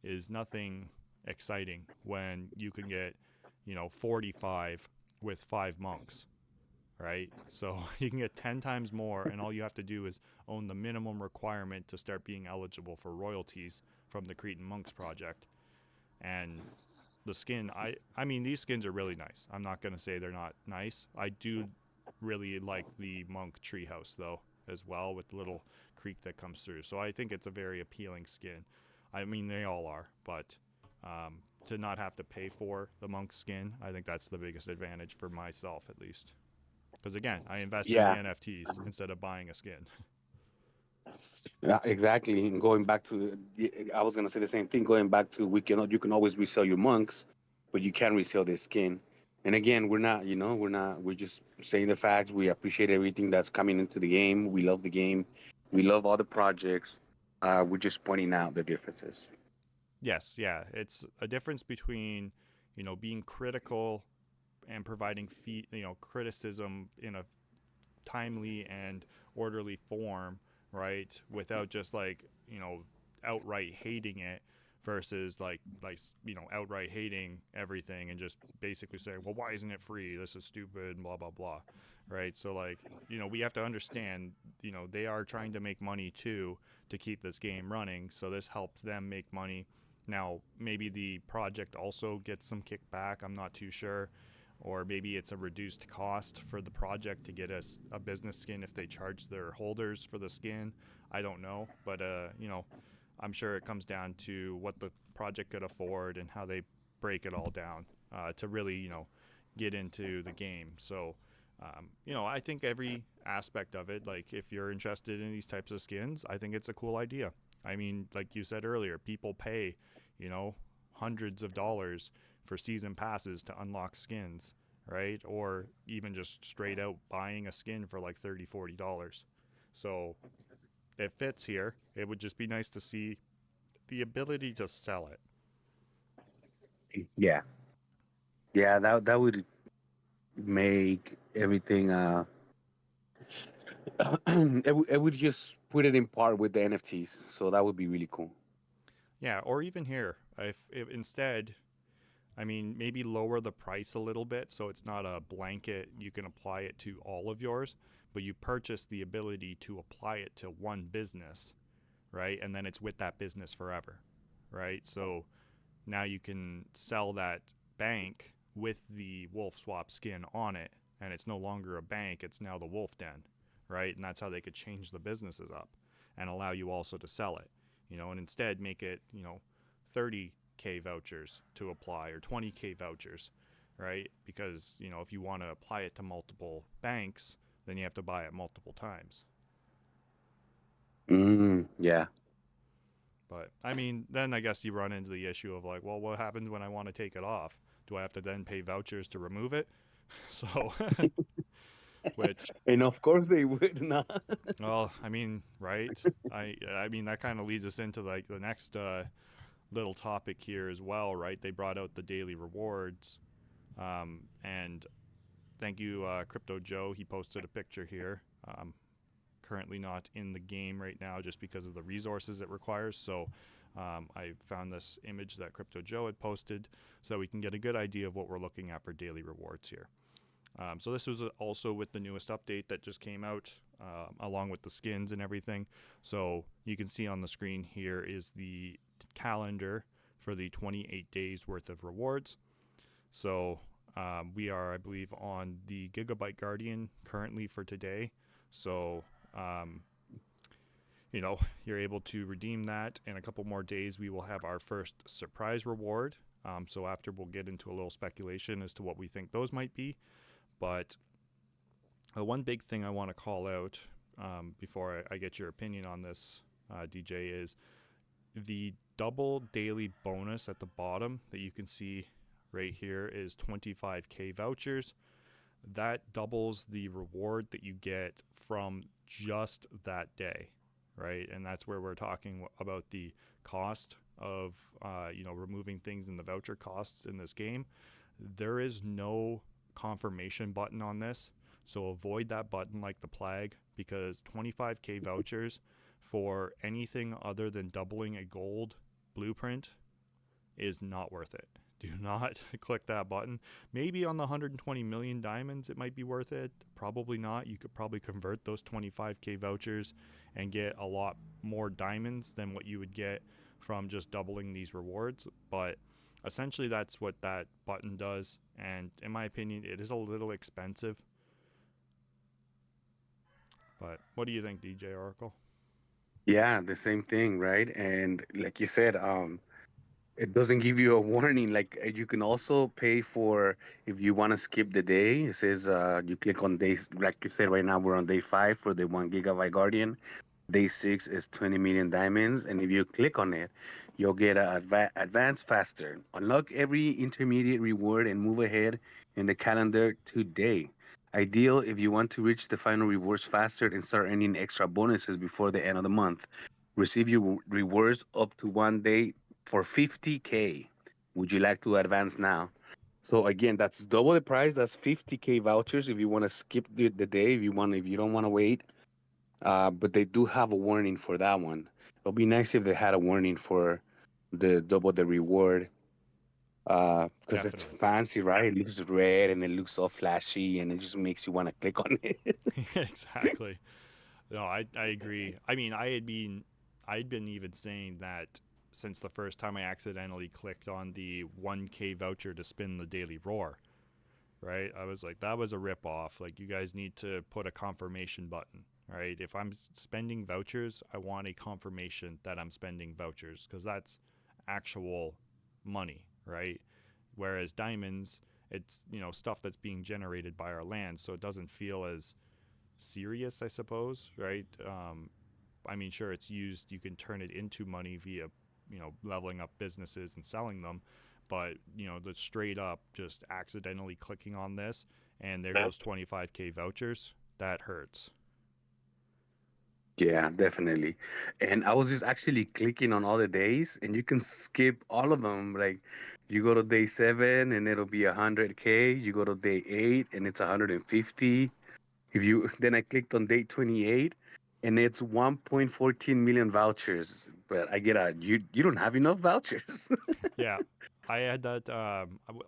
is nothing exciting when you can get, 45 with 5 monks, right? So you can get 10 times more, and all you have to do is own the minimum requirement to start being eligible for royalties from the Cretan Monks project. And the skin, I mean, these skins are really nice. I'm not going to say they're not nice. I do really like the monk treehouse, though, as well, with the little creek that comes through. So I think it's a very appealing skin. I mean, they all are, but to not have to pay for the monk skin, I think that's the biggest advantage for myself, at least. Because again, I invest in the Yeah, NFTs instead of buying a skin. yeah, exactly. And going back to, I was gonna say the same thing. Going back to, you can always resell your monks, but you can't resell their skin. And again, we're just saying the facts. We appreciate everything that's coming into the game. We love the game. We love all the projects. We're just pointing out the differences. Yes, yeah, it's a difference between, being critical and providing criticism in a timely and orderly form, right? Without just like, outright hating it versus outright hating everything and just basically saying, well, why isn't it free? This is stupid and blah blah blah, right? So like, we have to understand, they are trying to make money too to keep this game running, so this helps them make money. Now, maybe the project also gets some kickback, I'm not too sure, or maybe it's a reduced cost for the project to get a business skin if they charge their holders for the skin. I don't know, but I'm sure it comes down to what the project could afford and how they break it all down to really get into the game. So I think every aspect of it, like if you're interested in these types of skins, I think it's a cool idea. I mean, like you said earlier, people pay hundreds of dollars for season passes to unlock skins, right? Or even just straight out buying a skin for like $30-$40. So it fits here. It would just be nice to see the ability to sell it. Yeah, yeah, that would make everything. It would just put it in par with the NFTs, so that would be really cool. Yeah, or even here, if instead, I mean, maybe lower the price a little bit so it's not a blanket, you can apply it to all of yours, but you purchase the ability to apply it to one business, right? And then it's with that business forever, right? So now you can sell that bank with the wolf swap skin on it, and it's no longer a bank, it's now the wolf den, right? And that's how they could change the businesses up and allow you also to sell it, and instead make it, 30K vouchers to apply or 20K vouchers, right? Because, if you want to apply it to multiple banks, then you have to buy it multiple times. Yeah. But I mean, then I guess you run into the issue of like, well, what happens when I want to take it off? Do I have to then pay vouchers to remove it? So, which, And of course they would not. well, I mean, right? I mean that kind of leads us into like the next little topic here as well, right? They brought out the daily rewards, and thank you, Crypto Joe. He posted a picture here. Currently not in the game right now just because of the resources it requires. So I found this image that Crypto Joe had posted so we can get a good idea of what we're looking at for daily rewards here. So this was also with the newest update that just came out, along with the skins and everything. So you can see on the screen here is the calendar for the 28 days worth of rewards. So we are, I believe, on the Gigabyte Guardian currently for today. So you're able to redeem that. In a couple more days, we will have our first surprise reward. So after, we'll get into a little speculation as to what we think those might be. But one big thing I want to call out before I get your opinion on this, DJ, is the double daily bonus at the bottom that you can see right here is 25K vouchers. That doubles the reward that you get from just that day, right? And that's where we're talking about the cost of removing things in the voucher costs in this game, there is no confirmation button on this. So avoid that button like the plague, because 25k vouchers for anything other than doubling a gold blueprint is not worth it. Do not click that button. Maybe on the 120 million diamonds it might be worth it. Probably not. You could probably convert those 25k vouchers and get a lot more diamonds than what you would get from just doubling these rewards. But essentially that's what that button does, and in my opinion it is a little expensive. But what do you think, DJ Oracle? Yeah, the same thing, right? And like you said, it doesn't give you a warning. Like you can also pay for if you want to skip the day. It says you click on days, like you said. Right now we're on day 5 for the 1 gigabyte Guardian. Day 6 is 20 million diamonds, and if you click on it, you'll get a advance faster. Unlock every intermediate reward and move ahead in the calendar today. Ideal if you want to reach the final rewards faster and start earning extra bonuses before the end of the month. Receive your rewards up to 1 day for 50k. Would you like to advance now? So again, that's double the price. That's 50k vouchers if you want to skip the day. If you don't want to wait. But they do have a warning for that one. It'll be nice if they had a warning for the double the reward. Because it's Definitely. fancy, right? It looks red and it looks all flashy, and it just makes you want to click on it. Exactly. No, I agree. I mean, I'd been even saying that since the first time I accidentally clicked on the 1k voucher to spin the daily roar, right? I was like, that was a rip off. Like, you guys need to put a confirmation button, right? If I'm spending vouchers, I want a confirmation that I'm spending vouchers, because that's actual money, right? Whereas diamonds, it's, stuff that's being generated by our land, so it doesn't feel as serious, I suppose, right? I mean, sure, it's used, you can turn it into money via, leveling up businesses and selling them, but, the straight up just accidentally clicking on this and there goes 25k vouchers, that hurts. Yeah, definitely. And I was just actually clicking on all the days, and you can skip all of them. Like, you go to day 7, and it'll be 100k. You go to day 8, and it's 150. If you then I clicked on day 28, and it's 1.14 million vouchers. But I get you don't have enough vouchers. Yeah, I had that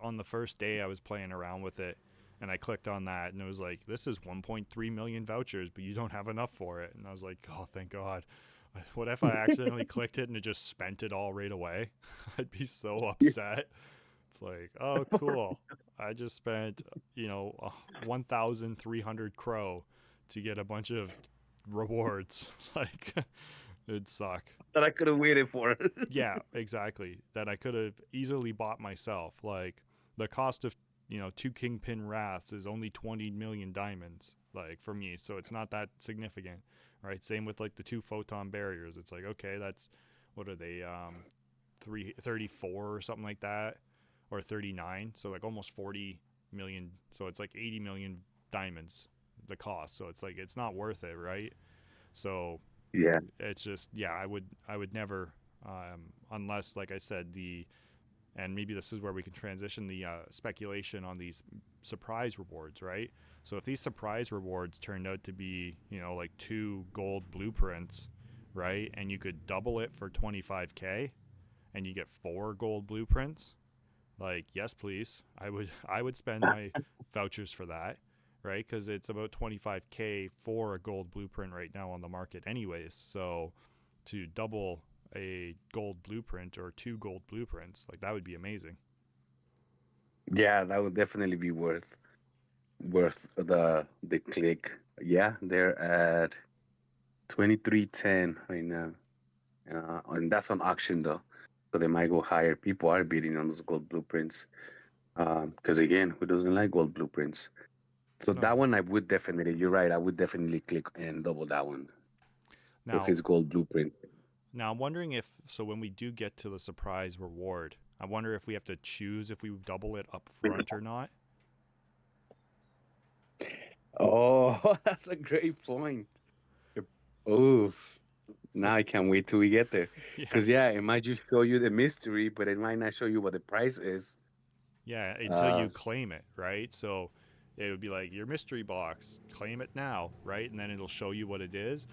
on the first day I was playing around with it, and I clicked on that, and it was like, this is 1.3 million vouchers, but you don't have enough for it. And I was like, oh, thank God. What if I accidentally clicked it and it just spent it all right away? I'd be so upset. It's like, oh, cool. I just spent, 1,300 crow to get a bunch of rewards. Like, it'd suck. That I could have waited for. Yeah, exactly. That I could have easily bought myself. Like, the cost of, 2 Kingpin Wraths is only 20 million diamonds, like, for me. So it's not that significant, right? Same with, like, the 2 Photon Barriers. It's like, okay, that's, what are they, 34 or something like that, or 39. So, like, almost 40 million. So it's like 80 million diamonds, the cost. So it's like, it's not worth it, right? So Yeah. it's just, yeah, I would never, unless, like I said, and maybe this is where we can transition the speculation on these surprise rewards, right? So if these surprise rewards turned out to be, like 2 gold blueprints, right, and you could double it for 25k and you get 4 gold blueprints, like, yes please, I would spend my vouchers for that, right? Because it's about 25k for a gold blueprint right now on the market anyways. So to double a gold blueprint or 2 gold blueprints, like, that would be amazing. Yeah, that would definitely be worth the click. Yeah, they're at 2310 right now. And that's on auction though. So they might go higher. People are bidding on those gold blueprints. Because again, who doesn't like gold blueprints? So No. that one I would definitely, you're right, I would definitely click and double that one if Now, it's gold blueprints. I'm wondering if, so when we do get to the surprise reward, I wonder if we have to choose if we double it up front or not. Oh, that's a great point. Oof. So Now I can't wait till we get there. yeah, Cause yeah, it might just show you the mystery, but it might not show you what the price is. yeah, until Uh, you claim it, right? So it would be like your mystery box, claim it now, right? And then it'll show you what it is.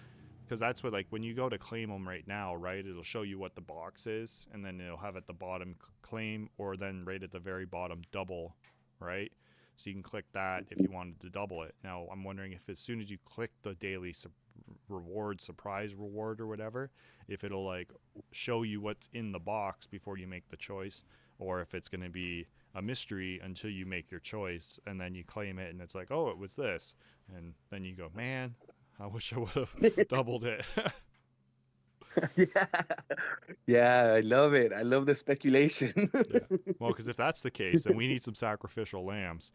Because that's what, like, when you go to claim them right now, right? It'll show you what the box is, and then it'll have at the bottom claim, or then right at the very bottom double, right? So you can click that if you wanted to double it. Now I'm wondering if as soon as you click the daily reward, surprise reward or whatever, if it'll like show you what's in the box before you make the choice, or if it's going to be a mystery until you make your choice and then you claim it and it's like, oh, it was this, and then you go, man, I wish I would have doubled it. yeah, yeah, I love it. I love the speculation. Yeah. Well, because if that's the case, then we need some sacrificial lambs.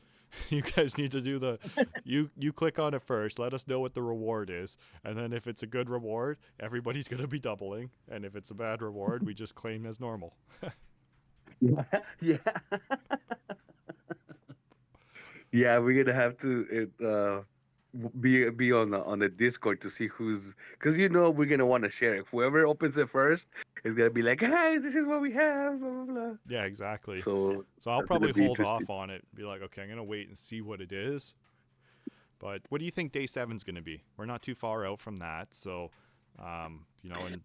You guys need to do the you click on it first, let us know what the reward is, and then if it's a good reward, everybody's gonna be doubling. And if it's a bad reward, we just claim as normal. Yeah, yeah, yeah. We're gonna have to be on the Discord to see who's, because we're gonna want to share it. Whoever opens it first is gonna be like, "Guys, this is what we have." Blah blah blah. Yeah, exactly. So So I'll that's gonna probably be hold interesting. off on it. Be like, okay, I'm gonna wait and see what it is. But what do you think day seven's gonna be? We're not too far out from that, so and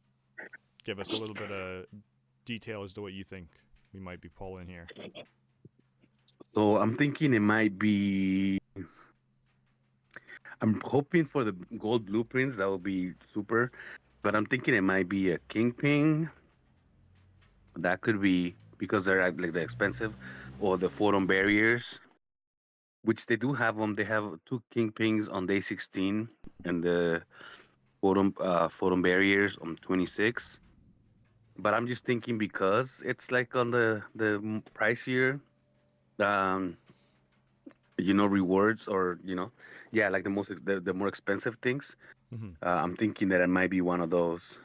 give us a little bit of detail as to what you think we might be pulling here. So I'm thinking it might be. I'm hoping for the gold blueprints. That would be super. But I'm thinking it might be a kingpin. That could be because they're like the expensive, or the photon barriers, which they do have them. They have two kingpins on day 16, and the photon barriers on 26. But I'm just thinking because it's like on the pricier, um, rewards, or yeah, like the more expensive things. Hmm. I'm thinking that it might be one of those.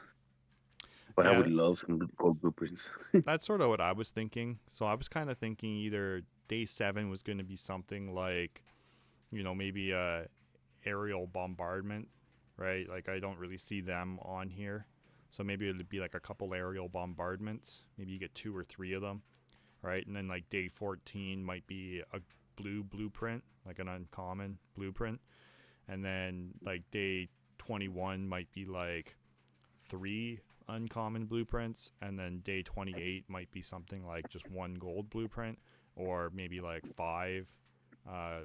But I would Yeah, love some gold blueprints. that's sort of what I was thinking. So I was kind of thinking either day seven was going to be something like, maybe a aerial bombardment, right? Like I don't really see them on here. So maybe it'd be like a couple aerial bombardments. Maybe you get two or three of them, right? And then like day 14 might be a blue blueprint, like an uncommon blueprint. And then like day 21 might be like three uncommon blueprints, and then day 28 might be something like just one gold blueprint, or maybe like uh,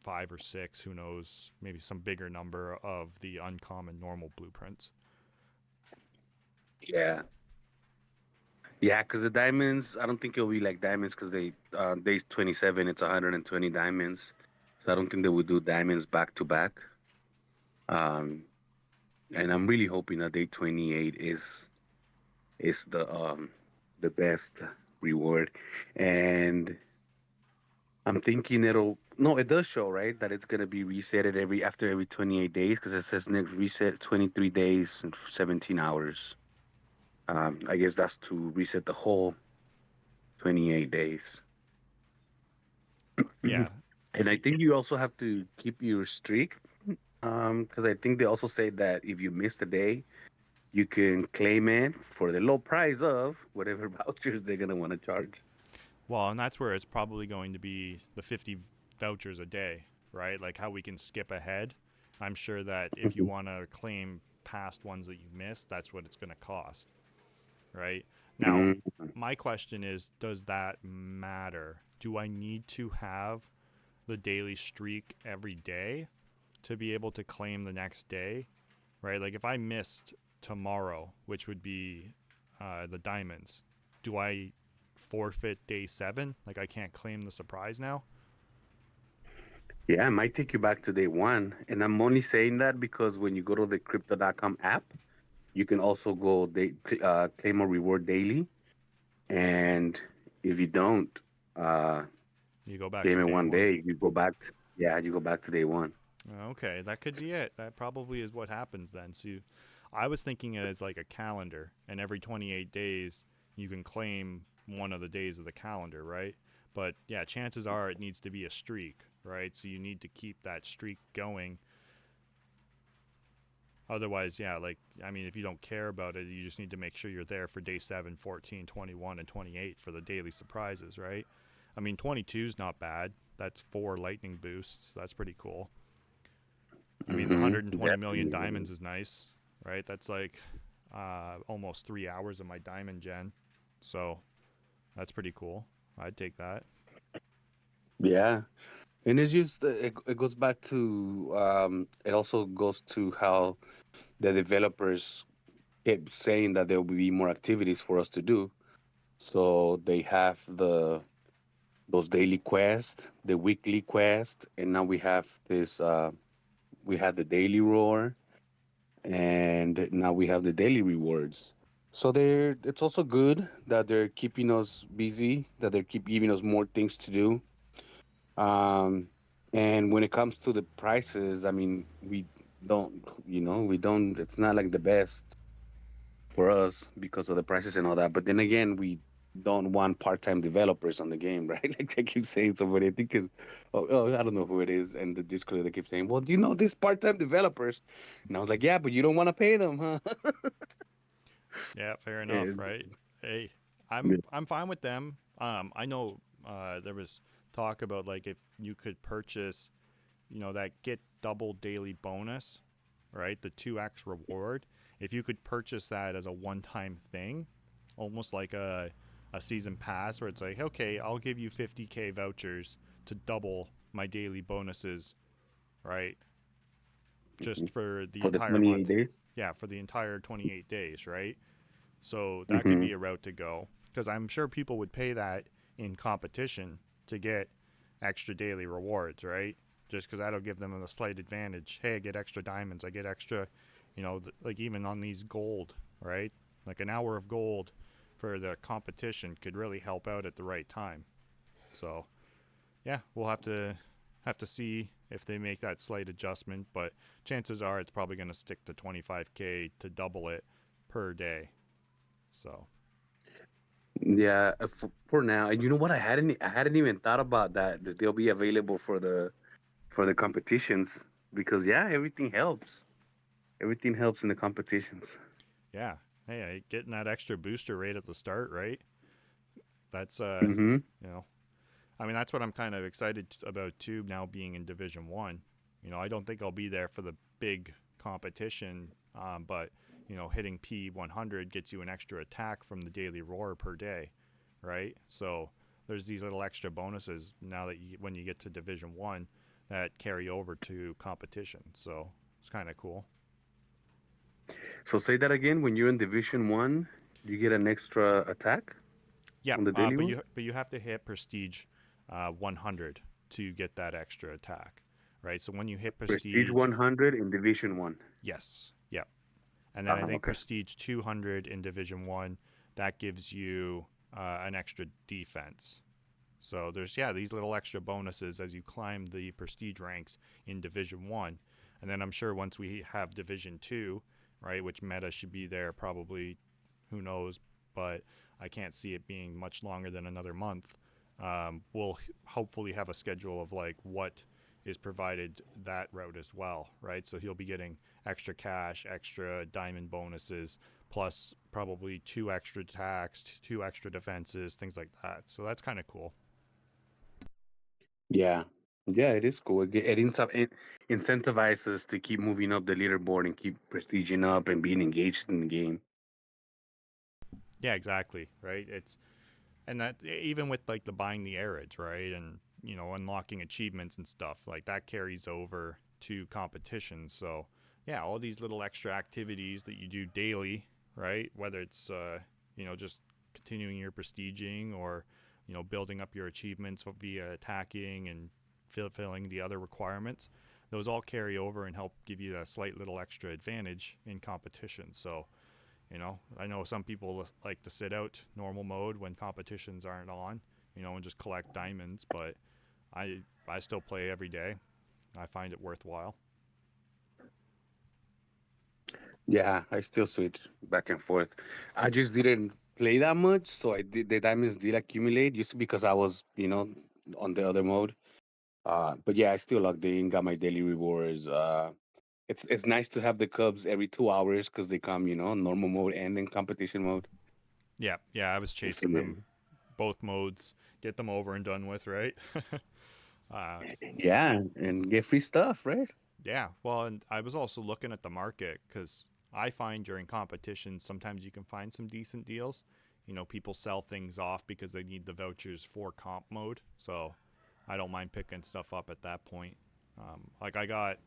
five or six, who knows, maybe some bigger number of the uncommon normal blueprints. Yeah. Yeah, because the diamonds, I don't think it'll be like diamonds because day 27, it's 120 diamonds. So I don't think they would do diamonds back to back. Um, and I'm really hoping that day 28 is the best reward. And I'm thinking no, it does show, right, that it's gonna be resetted after every 28 days, because it says next reset 23 days and 17 hours. I guess that's to reset the whole 28 days. Yeah, And I think you also have to keep your streak, because I think they also say that if you miss a day, you can claim it for the low price of whatever vouchers they're gonna want to charge. well, and that's where it's probably going to be the 50 vouchers a day, right? Like how we can skip ahead. I'm sure that if you want to claim past ones that you missed, that's what it's going to cost, right? Now, Mhm. my question is, does that matter? Do I need to have the daily streak every day to be able to claim the next day, right? Like if I missed tomorrow, which would be the diamonds, do I forfeit day seven? Like I can't claim the surprise now? Yeah, it might take you back to day one. And I'm only saying that because when you go to the crypto.com app, you can also go claim a reward daily. And if you don't uh, You go back claim to it day one one. day, you go back to day one. Okay, that could be it. That probably is what happens then. So I was thinking it as like a calendar, and every 28 days you can claim one of the days of the calendar, right? But yeah, chances are it needs to be a streak, right? So you need to keep that streak going. Otherwise, yeah, like, I mean, if you don't care about it, you just need to make sure you're there for day 7, 14, 21, and 28 for the daily surprises, right? I mean, 22 is not bad. That's 4 lightning boosts. That's pretty cool. I mean, the Mm-hmm. 120 million diamonds is nice, right? That's like almost 3 hours of my diamond gen. So that's pretty cool. I'd take that. Yeah. And it's just it goes back to it also goes to how the developers kept saying that there will be more activities for us to do. So they have those daily quests, the weekly quest, and now we have this we had the daily roar, and now we have the daily rewards. So they're it's also good that they're keeping us busy, that they keep giving us more things to do. Um, and when it comes to the prices, I mean, we don't, we don't. It's not like the best for us because of the prices and all that. But then again, we don't want part-time developers on the game, right? Like they keep saying somebody, I think is, I don't know who it is, and the Discord they keep saying, well, these part-time developers, and I was like, yeah, but you don't want to pay them, huh? Yeah, fair enough, And, right? Hey, yeah. I'm fine with them. I know there was talk about like if you could purchase, that get double daily bonus, right? The 2x reward. If you could purchase that as a one-time thing, almost like a season pass where it's like, okay, I'll give you 50K vouchers to double my daily bonuses, right? Just for the For the entire 28 month. days. Yeah, for the entire 28 days, right? So that could Mm-hmm. be a route to go because I'm sure people would pay that in competition to get extra daily rewards, right? Just because that'll give them a slight advantage. Hey, I get extra diamonds. I get extra, like even on these gold, right? Like an hour of gold for the competition could really help out at the right time. So yeah, we'll have to see if they make that slight adjustment, but chances are it's probably going to stick to 25K to double it per day. So Yeah, for now. And you know what? I hadn't even thought about that they'll be available for the competitions because yeah, everything helps in the competitions. yeah, hey, getting that extra booster rate at the start, right? That's Mm-hmm. you know, I mean that's what I'm kind of excited about too. Now being in Division One, I don't think I'll be there for the big competition, but hitting P100 gets you an extra attack from the daily roar per day, right? So there's these little extra bonuses now that when you get to Division One that carry over to competition. So it's kind of cool. So say that again. When you're in Division One, you get an extra attack Yeah, on the daily but one. you have to hit Prestige 100 to get that extra attack, right? So when you hit Prestige Prestige, 100 in Division One. yes, yeah, and then I think Okay. Prestige 200 in Division One that gives you an extra defense. So there's these little extra bonuses as you climb the Prestige ranks in Division One, and then I'm sure once we have Division Two, right, which meta should be there probably, who knows, but I can't see it being much longer than another month. We'll hopefully have a schedule of like what is provided that route as well, right? So he'll be getting extra cash, extra diamond bonuses, plus probably 2 extra attacks, 2 extra defenses, things like that. So that's kind of cool. Yeah. Yeah, it is cool. It incentivizes to keep moving up the leaderboard and keep prestiging up and being engaged in the game. Yeah, exactly, right? It's and that even with like the buying the airage, right? And unlocking achievements and stuff, like that carries over to competition. So yeah, all these little extra activities that you do daily, right? Whether it's just continuing your prestiging or building up your achievements via attacking and fulfilling the other requirements, those all carry over and help give you a slight little extra advantage in competition. So I know some people like to sit out normal mode when competitions aren't on, and just collect diamonds, but I still play every day. I find it worthwhile. Yeah, I still switch back and forth. I just didn't play that much, so the diamonds did accumulate just because I was, on the other mode. But yeah, I still logged in, got my daily rewards. It's nice to have the Cubs every 2 hours because they come, normal mode and in competition mode. Yeah, yeah, I was So, chasing them both modes, get them over and done with, right? uh, yeah, and get free stuff, right? yeah, well, and I was also looking at the market because I find during competitions sometimes you can find some decent deals. People sell things off because they need the vouchers for comp mode, so I don't mind picking stuff up at that point. Like I got,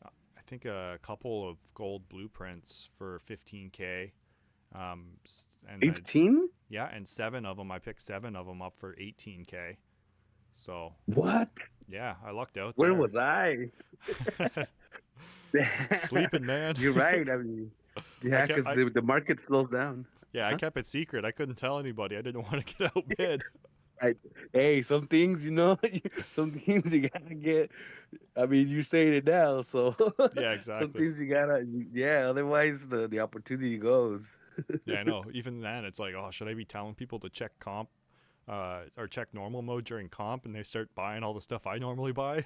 I think a couple of gold blueprints for 15K, and 15? yeah, and seven of them. I picked seven of them up for 18K. So What? yeah, I lucked out Where there. was I? Sleeping, man. You're right. I mean, I yeah, kept, because I the market slows down. yeah, I Huh? kept it secret. I couldn't tell anybody. I didn't want to get outbid. I, hey, some things, some things you gotta get. I mean, you saying it now, so Yeah, some exactly. things yeah. Otherwise, the opportunity goes. Yeah, I know. Even then, it's like, oh, should I be telling people to check comp, or check normal mode during comp, and they start buying all the stuff I normally buy?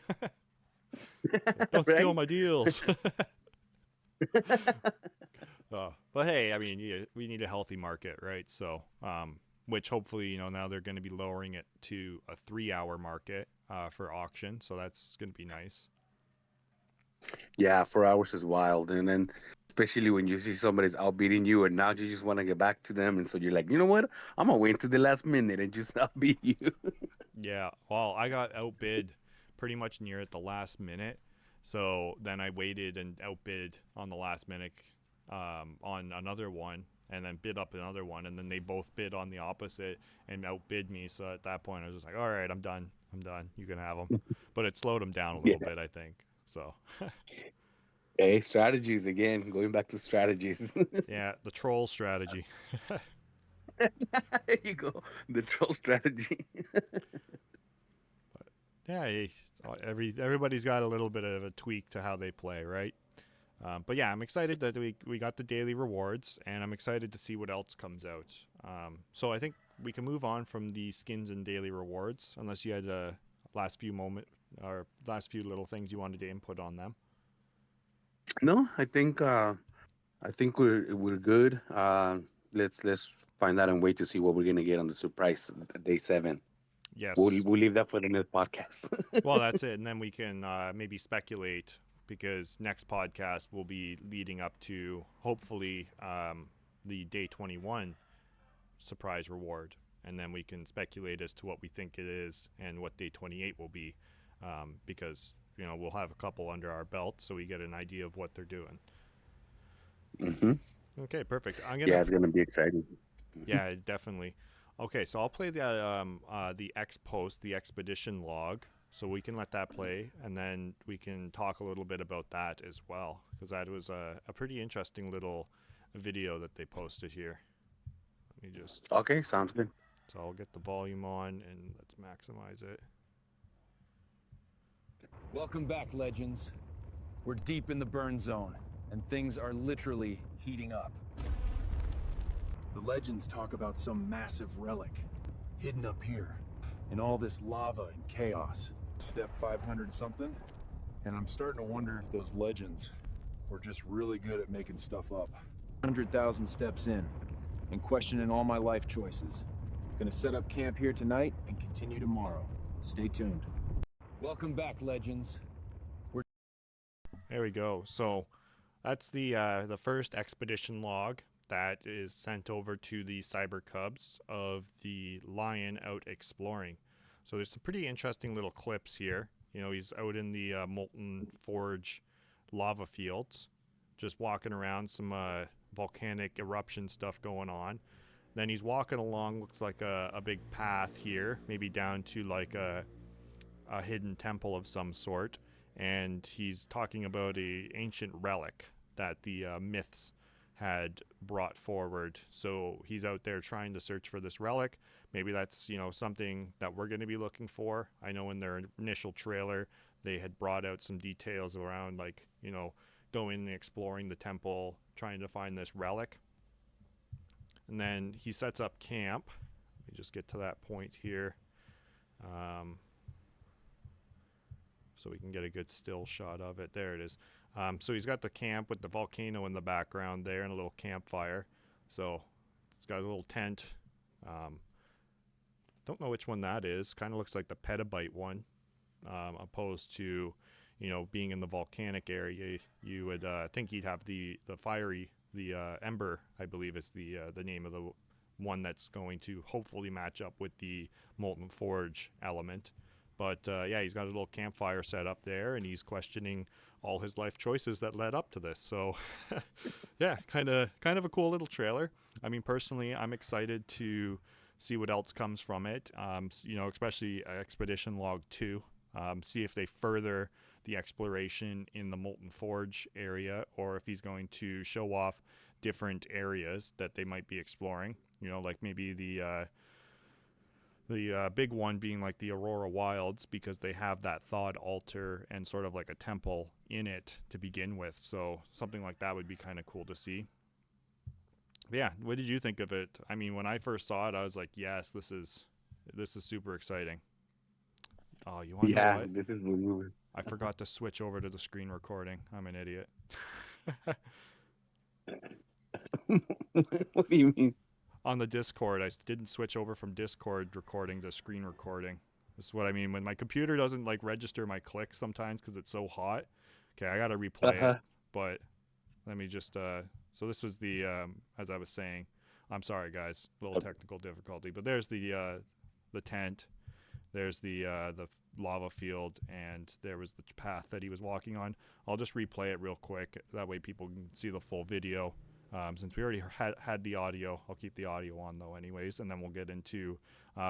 It's like, don't steal Right? my deals. But hey, I mean, yeah, we need a healthy market, right? So, which hopefully, now they're going to be lowering it to a 3-hour market for auction. So that's going to be nice. Yeah, 4 hours is wild, and then especially when you see somebody's outbidding you, and now you just want to get back to them, and so you're like, you know what? I'm gonna wait to the last minute and just outbid you. Yeah. Well, I got outbid pretty much near at the last minute. So then I waited and outbid on the last minute on another one, and then bid up another one, and then they both bid on the opposite and outbid me. So at that point, I was just like, all right, I'm done. I'm done. You can have them. But it slowed them down a Yeah. little bit, I think. So, Hey, strategies again. Going back to strategies. yeah, the troll strategy. There you go. The troll strategy. Yeah, everybody's got a little bit of a tweak to how they play, right? But yeah, I'm excited that we got the daily rewards, and I'm excited to see what else comes out. So I think we can move on from the skins and daily rewards, unless you had a last few last few little things you wanted to input on them. No, I think we're good. Let's find out and wait to see what we're gonna get on the surprise day 7. We'll Yes. we'll leave that for the next podcast. Well, that's it, and then we can maybe speculate because next podcast will be leading up to hopefully the day 21 surprise reward, and then we can speculate as to what we think it is and what day 28 will be, because we'll have a couple under our belt, so we get an idea of what they're doing. Hmm. Okay, perfect. Yeah, it's gonna be exciting. Mhm. Yeah, definitely. Okay, so I'll play the X post, the expedition log, so we can let that play, and then we can talk a little bit about that as well, because that was a pretty interesting little video that they posted here. Let me just Okay, sounds good. So I'll get the volume on and let's maximize it. Welcome back, legends. We're deep in the burn zone, and things are literally heating up. The legends talk about some massive relic hidden up here in all this lava and chaos. Step 500 something, and I'm starting to wonder if those legends were just really good at making stuff up. 100,000 steps in, and questioning all my life choices. Gonna set up camp here tonight and continue tomorrow. Stay tuned. Welcome back, legends. There we go. So that's the first expedition log that is sent over to the Cyber Cubs of the Lion out exploring. So there's some pretty interesting little clips here. He's out in the molten forge lava fields, just walking around, some volcanic eruption stuff going on. Then he's walking along, looks like a big path here, maybe down to like a hidden temple of some sort. And he's talking about a ancient relic that the myths had brought forward. So he's out there trying to search for this relic. Maybe that's something that we're going to be looking for. I know in their initial trailer they had brought out some details around going and exploring the temple, trying to find this relic. And then he sets up camp. Let me just get to that point here. So we can get a good still shot of it. There it is. So he's got the camp with the volcano in the background there and a little campfire. So it's got a little tent. Don't know which one that is. Kind of looks like the petabyte one, opposed to, being in the volcanic area. You would think he'd have the fiery, the ember, I believe is the name of the one that's going to hopefully match up with the molten forge element. But yeah, he's got a little campfire set up there, and he's questioning all his life choices that led up to this. So yeah, kind of a cool little trailer. I mean, personally, I'm excited to see what else comes from it. Especially Expedition Log 2. See if they further the exploration in the Molten Forge area, or if he's going to show off different areas that they might be exploring. Like maybe the big one being like the Aurora Wilds, because they have that thawed altar and sort of like a temple in it to begin with. So something like that would be kind of cool to see. But yeah, what did you think of it? I mean, when I first saw it, I was like, yes, this is super exciting. Oh, you want to know what? This is the movie. I forgot to switch over to the screen recording. I'm an idiot. What do you mean? On the Discord, I didn't switch over from Discord recording to screen recording. This is what I mean. When my computer doesn't like register my clicks sometimes because it's so hot. Okay, I gotta replay it. But let me just so this was the as I was saying. I'm sorry guys, a little technical difficulty. But there's the tent. There's the lava field, and there was the path that he was walking on. I'll just replay it real quick. That way people can see the full video. Since we already had the audio, I'll keep the audio on though anyways, and then we'll get into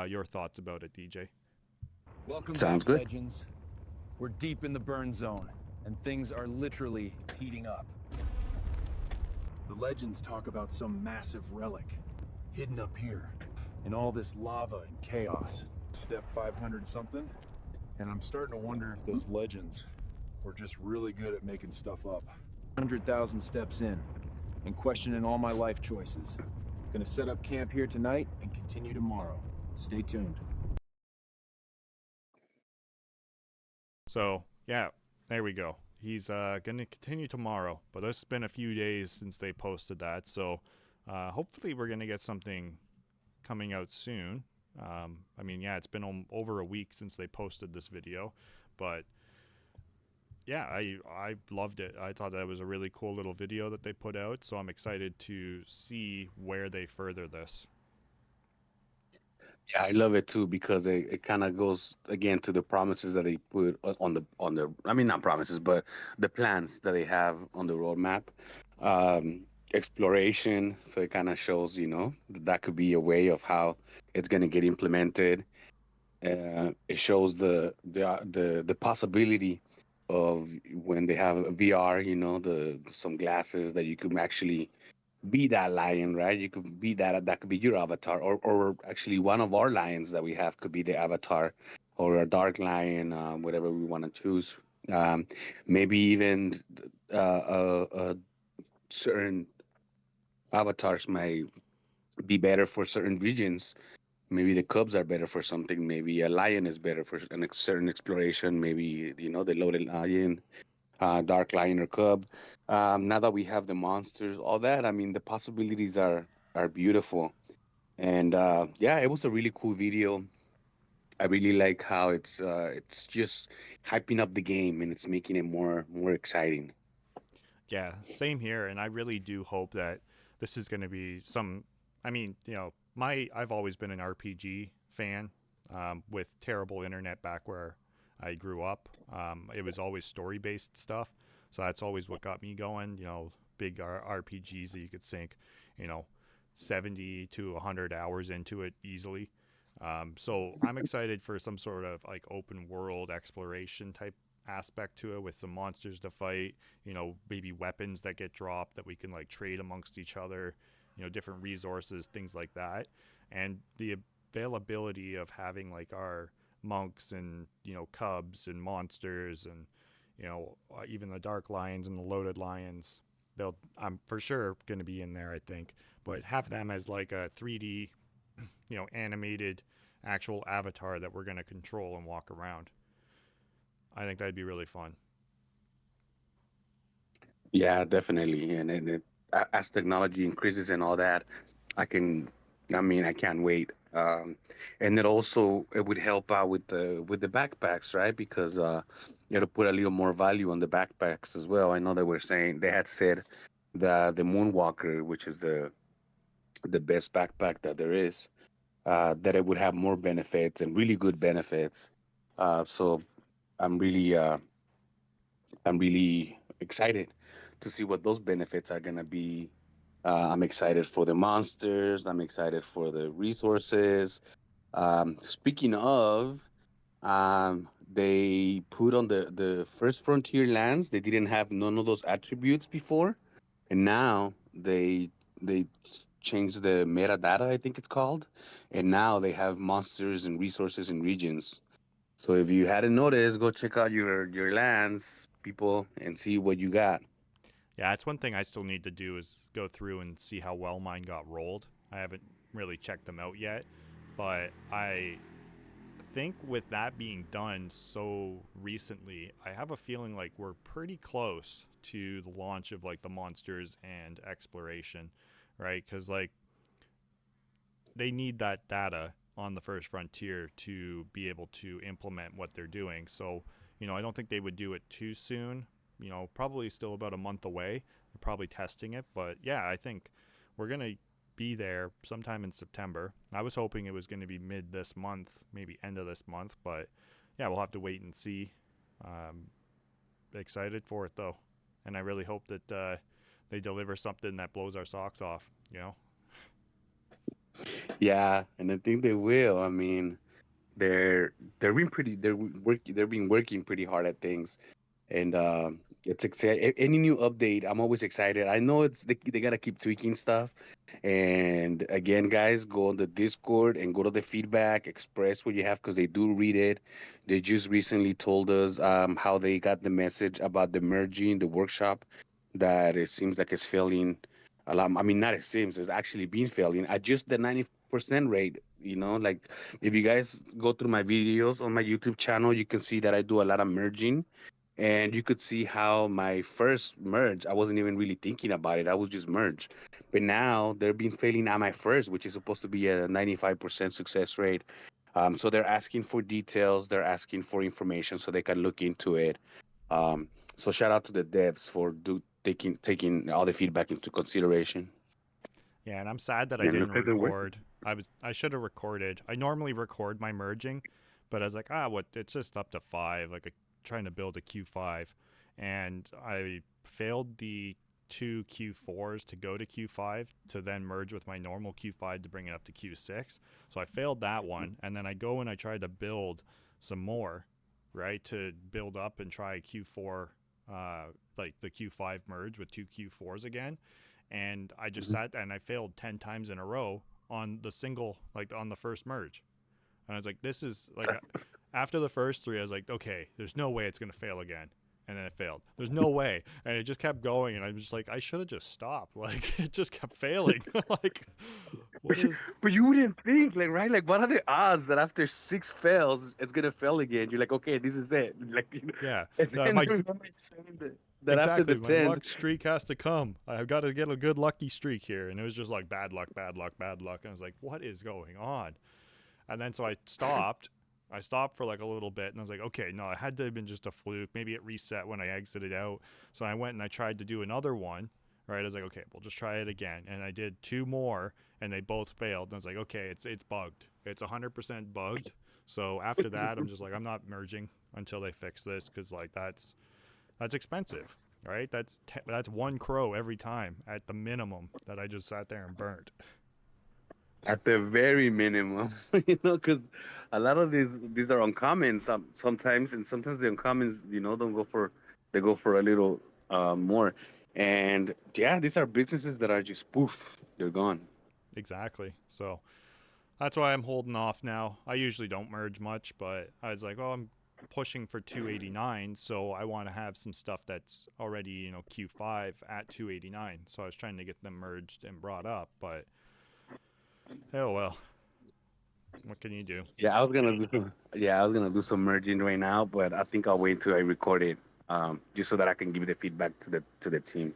your thoughts about it, DJ. Welcome Sounds back, good. legends. We're deep in the burn zone, and things are literally heating up. The legends talk about some massive relic hidden up here in all this lava and chaos. Step 500 something, and I'm starting to wonder if those legends were just really good at making stuff up. 100,000 steps in, and questioning all my life choices. Gonna set up camp here tonight and continue tomorrow. Stay tuned. So yeah, there we go. He's gonna continue tomorrow, but it's been a few days since they posted that, so hopefully we're gonna get something coming out soon. I mean, yeah, it's been over a week since they posted this video, but yeah, I loved it. I thought that was a really cool little video that they put out, so I'm excited to see where they further this. Yeah, I love it too, because it kind of goes again to the promises that they put on the I mean, not promises, but the plans that they have on the roadmap. Exploration, so it kind of shows, that could be a way of how it's going to get implemented. It shows the possibility of when they have VR, some glasses that you could actually be that lion, right? You could be that could be your avatar, or actually one of our lions that we have could be the avatar, or a dark lion, whatever we want to choose. Maybe even certain avatars might be better for certain regions. Maybe the cubs are better for something. Maybe a lion is better for a certain exploration. Maybe the loaded lion, dark lion or cub. Now that we have the monsters, all that, I mean, the possibilities are beautiful. And yeah, it was a really cool video. I really like how it's just hyping up the game, and it's making it more exciting. Yeah, same here, and I really do hope that this is going to be some. I mean, I've always been an RPG fan, with terrible internet back where I grew up. It was always story-based stuff, so that's always what got me going. Big RPGs that you could sink, 70 to 100 hours into it easily. So I'm excited for some sort of like open world exploration type aspect to it, with some monsters to fight, maybe weapons that get dropped that we can like trade amongst each other, different resources, things like that. And the availability of having like our monks and, cubs and monsters and, even the dark lions and the loaded lions, I'm for sure going to be in there, I think, but have them as like a 3D, animated actual avatar that we're going to control and walk around. I think that'd be really fun. Yeah, definitely. As technology increases and all that, I can, I mean, I can't wait. And it would help out with the backpacks, right? Because it'll put a little more value on the backpacks as well. I know that they had said the Moonwalker, which is the best backpack that there is, that it would have more benefits and really good benefits. So I'm really I'm really excited to see what those benefits are gonna be. I'm excited for the monsters. I'm excited for the resources. Speaking of, they put on the first frontier lands. They didn't have none of those attributes before, and now they changed the metadata. I think it's called, and now they have monsters and resources and regions. So if you hadn't noticed, go check out your lands, people, and see what you got. Yeah, it's one thing I still need to do is go through and see how well mine got rolled. I haven't really checked them out yet, but I think with that being done so recently, I have a feeling like we're pretty close to the launch of like the monsters and exploration, right? Because like they need that data on the first frontier to be able to implement what they're doing. So, I don't think they would do it too soon. Probably still about a month away. They're probably testing it, but yeah, I think we're gonna be there sometime in September. I was hoping it was going to be mid this month, maybe end of this month, but yeah, we'll have to wait and see. Um, Excited for it though, and I really hope that they deliver something that blows our socks off. Yeah, and I think they will. I mean, they're being pretty they're been working pretty hard at things, and it's exciting. Any new update, I'm always excited. I know they gotta keep tweaking stuff, and again, guys, go on the Discord and go to the feedback, express what you have because they do read it. They just recently told us how they got the message about the merging the workshop, that it seems like it's failing a lot. I mean, not it seems, it's actually been failing at just the 90% rate. Like if you guys go through my videos on my YouTube channel, you can see that I do a lot of merging, and you could see how my first merge, I wasn't even really thinking about it. I was just merge. But now they're been failing at my first, which is supposed to be a 95% success rate. So they're asking for details, they're asking for information so they can look into it. Um, so shout out to the devs for taking all the feedback into consideration. Yeah, and I'm sad that I And it didn't looks like they're working. record. I should have recorded. I normally record my merging, but I was like, what? It's just up to 5. Like trying to build a Q5, and I failed the two Q4s to go to Q5 to then merge with my normal Q5 to bring it up to Q6. So I failed that one, and then I go and I try to build some more, right, to build up and try Q4, like the Q5 merge with two Q4s again, and I just Mhm. sat and I failed 10 times in a row on the single, like on the first merge. And I was like, this is like, That's after the first 3, I was like, okay, there's no way it's going to fail again. And then it failed. There's no way. And it just kept going. And I'm just like, I should have just stopped. Like, it just kept failing. Like, what But you, is, but you wouldn't think, like, right? Like, what are the odds that after 6 fails, it's gonna fail again? You're like, okay, this is it. Like, yeah. and then My, I remember you saying that after the exactly. My 10th, luck streak has to come. I've got to get a good lucky streak here. And it was just like bad luck, bad luck, bad luck. And I was like, what is going on? And then so I stopped. I stopped for like a little bit and I was like, okay, no, it had to have been just a fluke. Maybe it reset when I exited out. So I went and I tried to do another one. Right. I was like, okay, we'll just try it again. And I did 2 more and they both failed. And I was like, okay, it's bugged. It's 100% bugged. So after that, I'm just like, I'm not merging until they fix this because like that's expensive. Right. That's 1 crow every time at the minimum that I just sat there and burnt. at the very minimum, because a lot of these are uncommon sometimes, and sometimes the uncommons, don't go for they go for a little more. And yeah, these are businesses that are just poof, they're gone. Exactly. So that's why I'm holding off now. I usually don't merge much, but I was like, oh, I'm pushing for 289, so I want to have some stuff that's already, Q5 at 289. So I was trying to get them merged and brought up, but oh well, what can you do? Yeah, I was gonna do some merging right now, but I think I'll wait till I record it. just so that I can give the feedback to the team.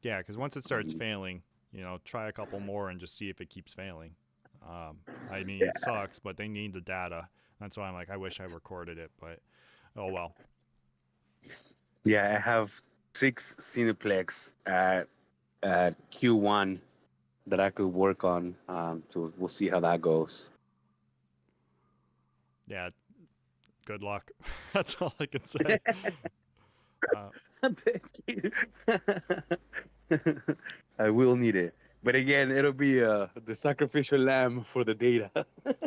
Yeah, because once it starts failing, try a couple more and just see if it keeps failing. I mean, it sucks, but they need the data. That's why I'm like, I wish I recorded it, but oh well. Yeah, I have 6 Cineplex at Q1 that I could work on. So we'll see how that goes. Yeah, good luck. That's all I can say. Thank you. I will need it. But again, it'll be the sacrificial lamb for the data.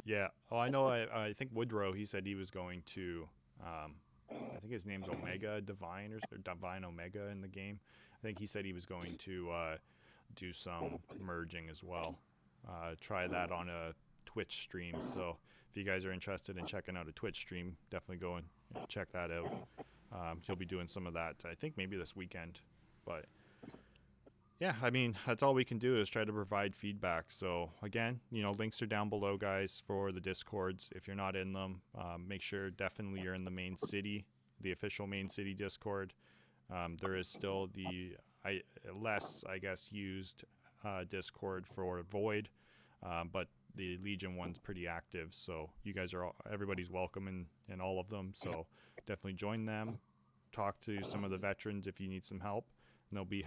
Yeah. Oh, I know. I think Woodrow. He said he was going to. I think his name's Omega Divine or Divine Omega in the game. I think he said he was going to do some merging as well. Try that on a Twitch stream. So if you guys are interested in checking out a Twitch stream, definitely go and check that out. He'll be doing some of that. I think maybe this weekend, but. Yeah, I mean, that's all we can do is try to provide feedback. So, again, links are down below, guys, for the Discords. If you're not in them, make sure definitely you're in the main city, the official main city Discord. There is still the less, I guess, used Discord for Void, but the Legion one's pretty active. So, you guys everybody's welcome in all of them. So, definitely join them. Talk to some of the veterans if you need some help. And they'll be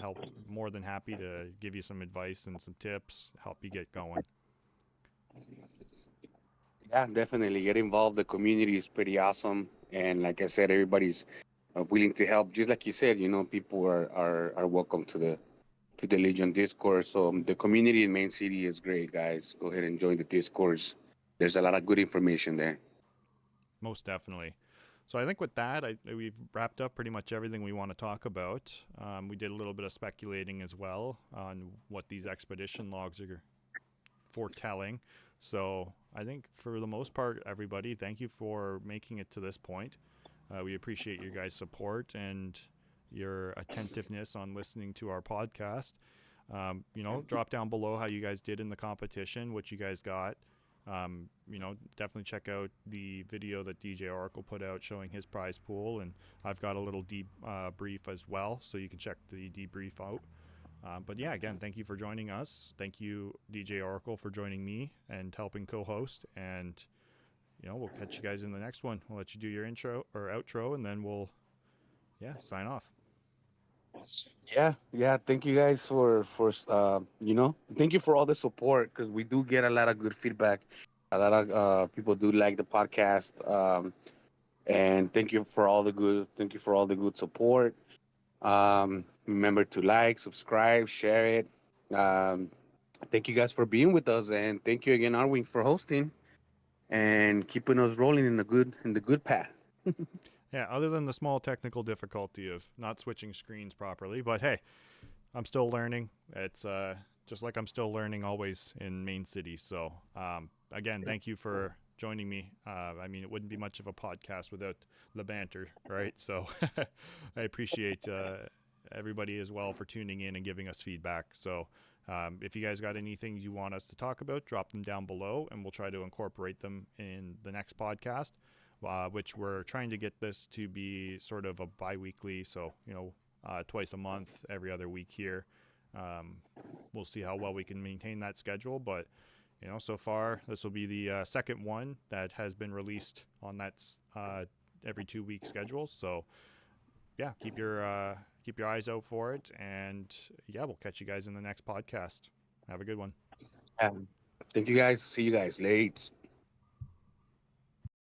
more than happy to give you some advice and some tips, help you get going. Yeah, definitely get involved. The community is pretty awesome, and like I said, everybody's willing to help. Just like you said, people are welcome to the Legion Discord. So the community in Main City is great, guys. Go ahead and join the Discords. There's a lot of good information there. Most definitely. So I think with that, we've wrapped up pretty much everything we want to talk about. We did a little bit of speculating as well on what these expedition logs are foretelling. So I think for the most part, everybody, thank you for making it to this point. We appreciate your guys' support and your attentiveness on listening to our podcast. Drop down below how you guys did in the competition, what you guys got. Definitely check out the video that DJ Orakle put out showing his prize pool, and I've got a little debrief as well, so you can check the debrief out. But yeah, again, thank you for joining us. Thank you, DJ Orakle, for joining me and helping co-host. And we'll catch you guys in the next one. We'll let you do your intro or outro, and then we'll sign off. Yeah. Thank you guys for thank you for all the support, because we do get a lot of good feedback. A lot of people do like the podcast, and thank you for all the good support. Remember to like, subscribe, share it. Thank you guys for being with us, and thank you again, Arwin, for hosting and keeping us rolling in the good path. Yeah, other than the small technical difficulty of not switching screens properly, but hey, I'm still learning. It's just like I'm still learning always in Main City. So again, thank you for joining me. I mean, it wouldn't be much of a podcast without the banter, right? So I appreciate everybody as well for tuning in and giving us feedback. So if you guys got any things you want us to talk about, drop them down below, and we'll try to incorporate them in the next podcast. Which we're trying to get this to be sort of a bi-weekly, so twice a month, every other week here. We'll see how well we can maintain that schedule, but so far this will be the second one that has been released on that every 2 week schedule. So yeah, keep your eyes out for it, and we'll catch you guys in the next podcast. Have a good one. Thank you guys. See you guys late.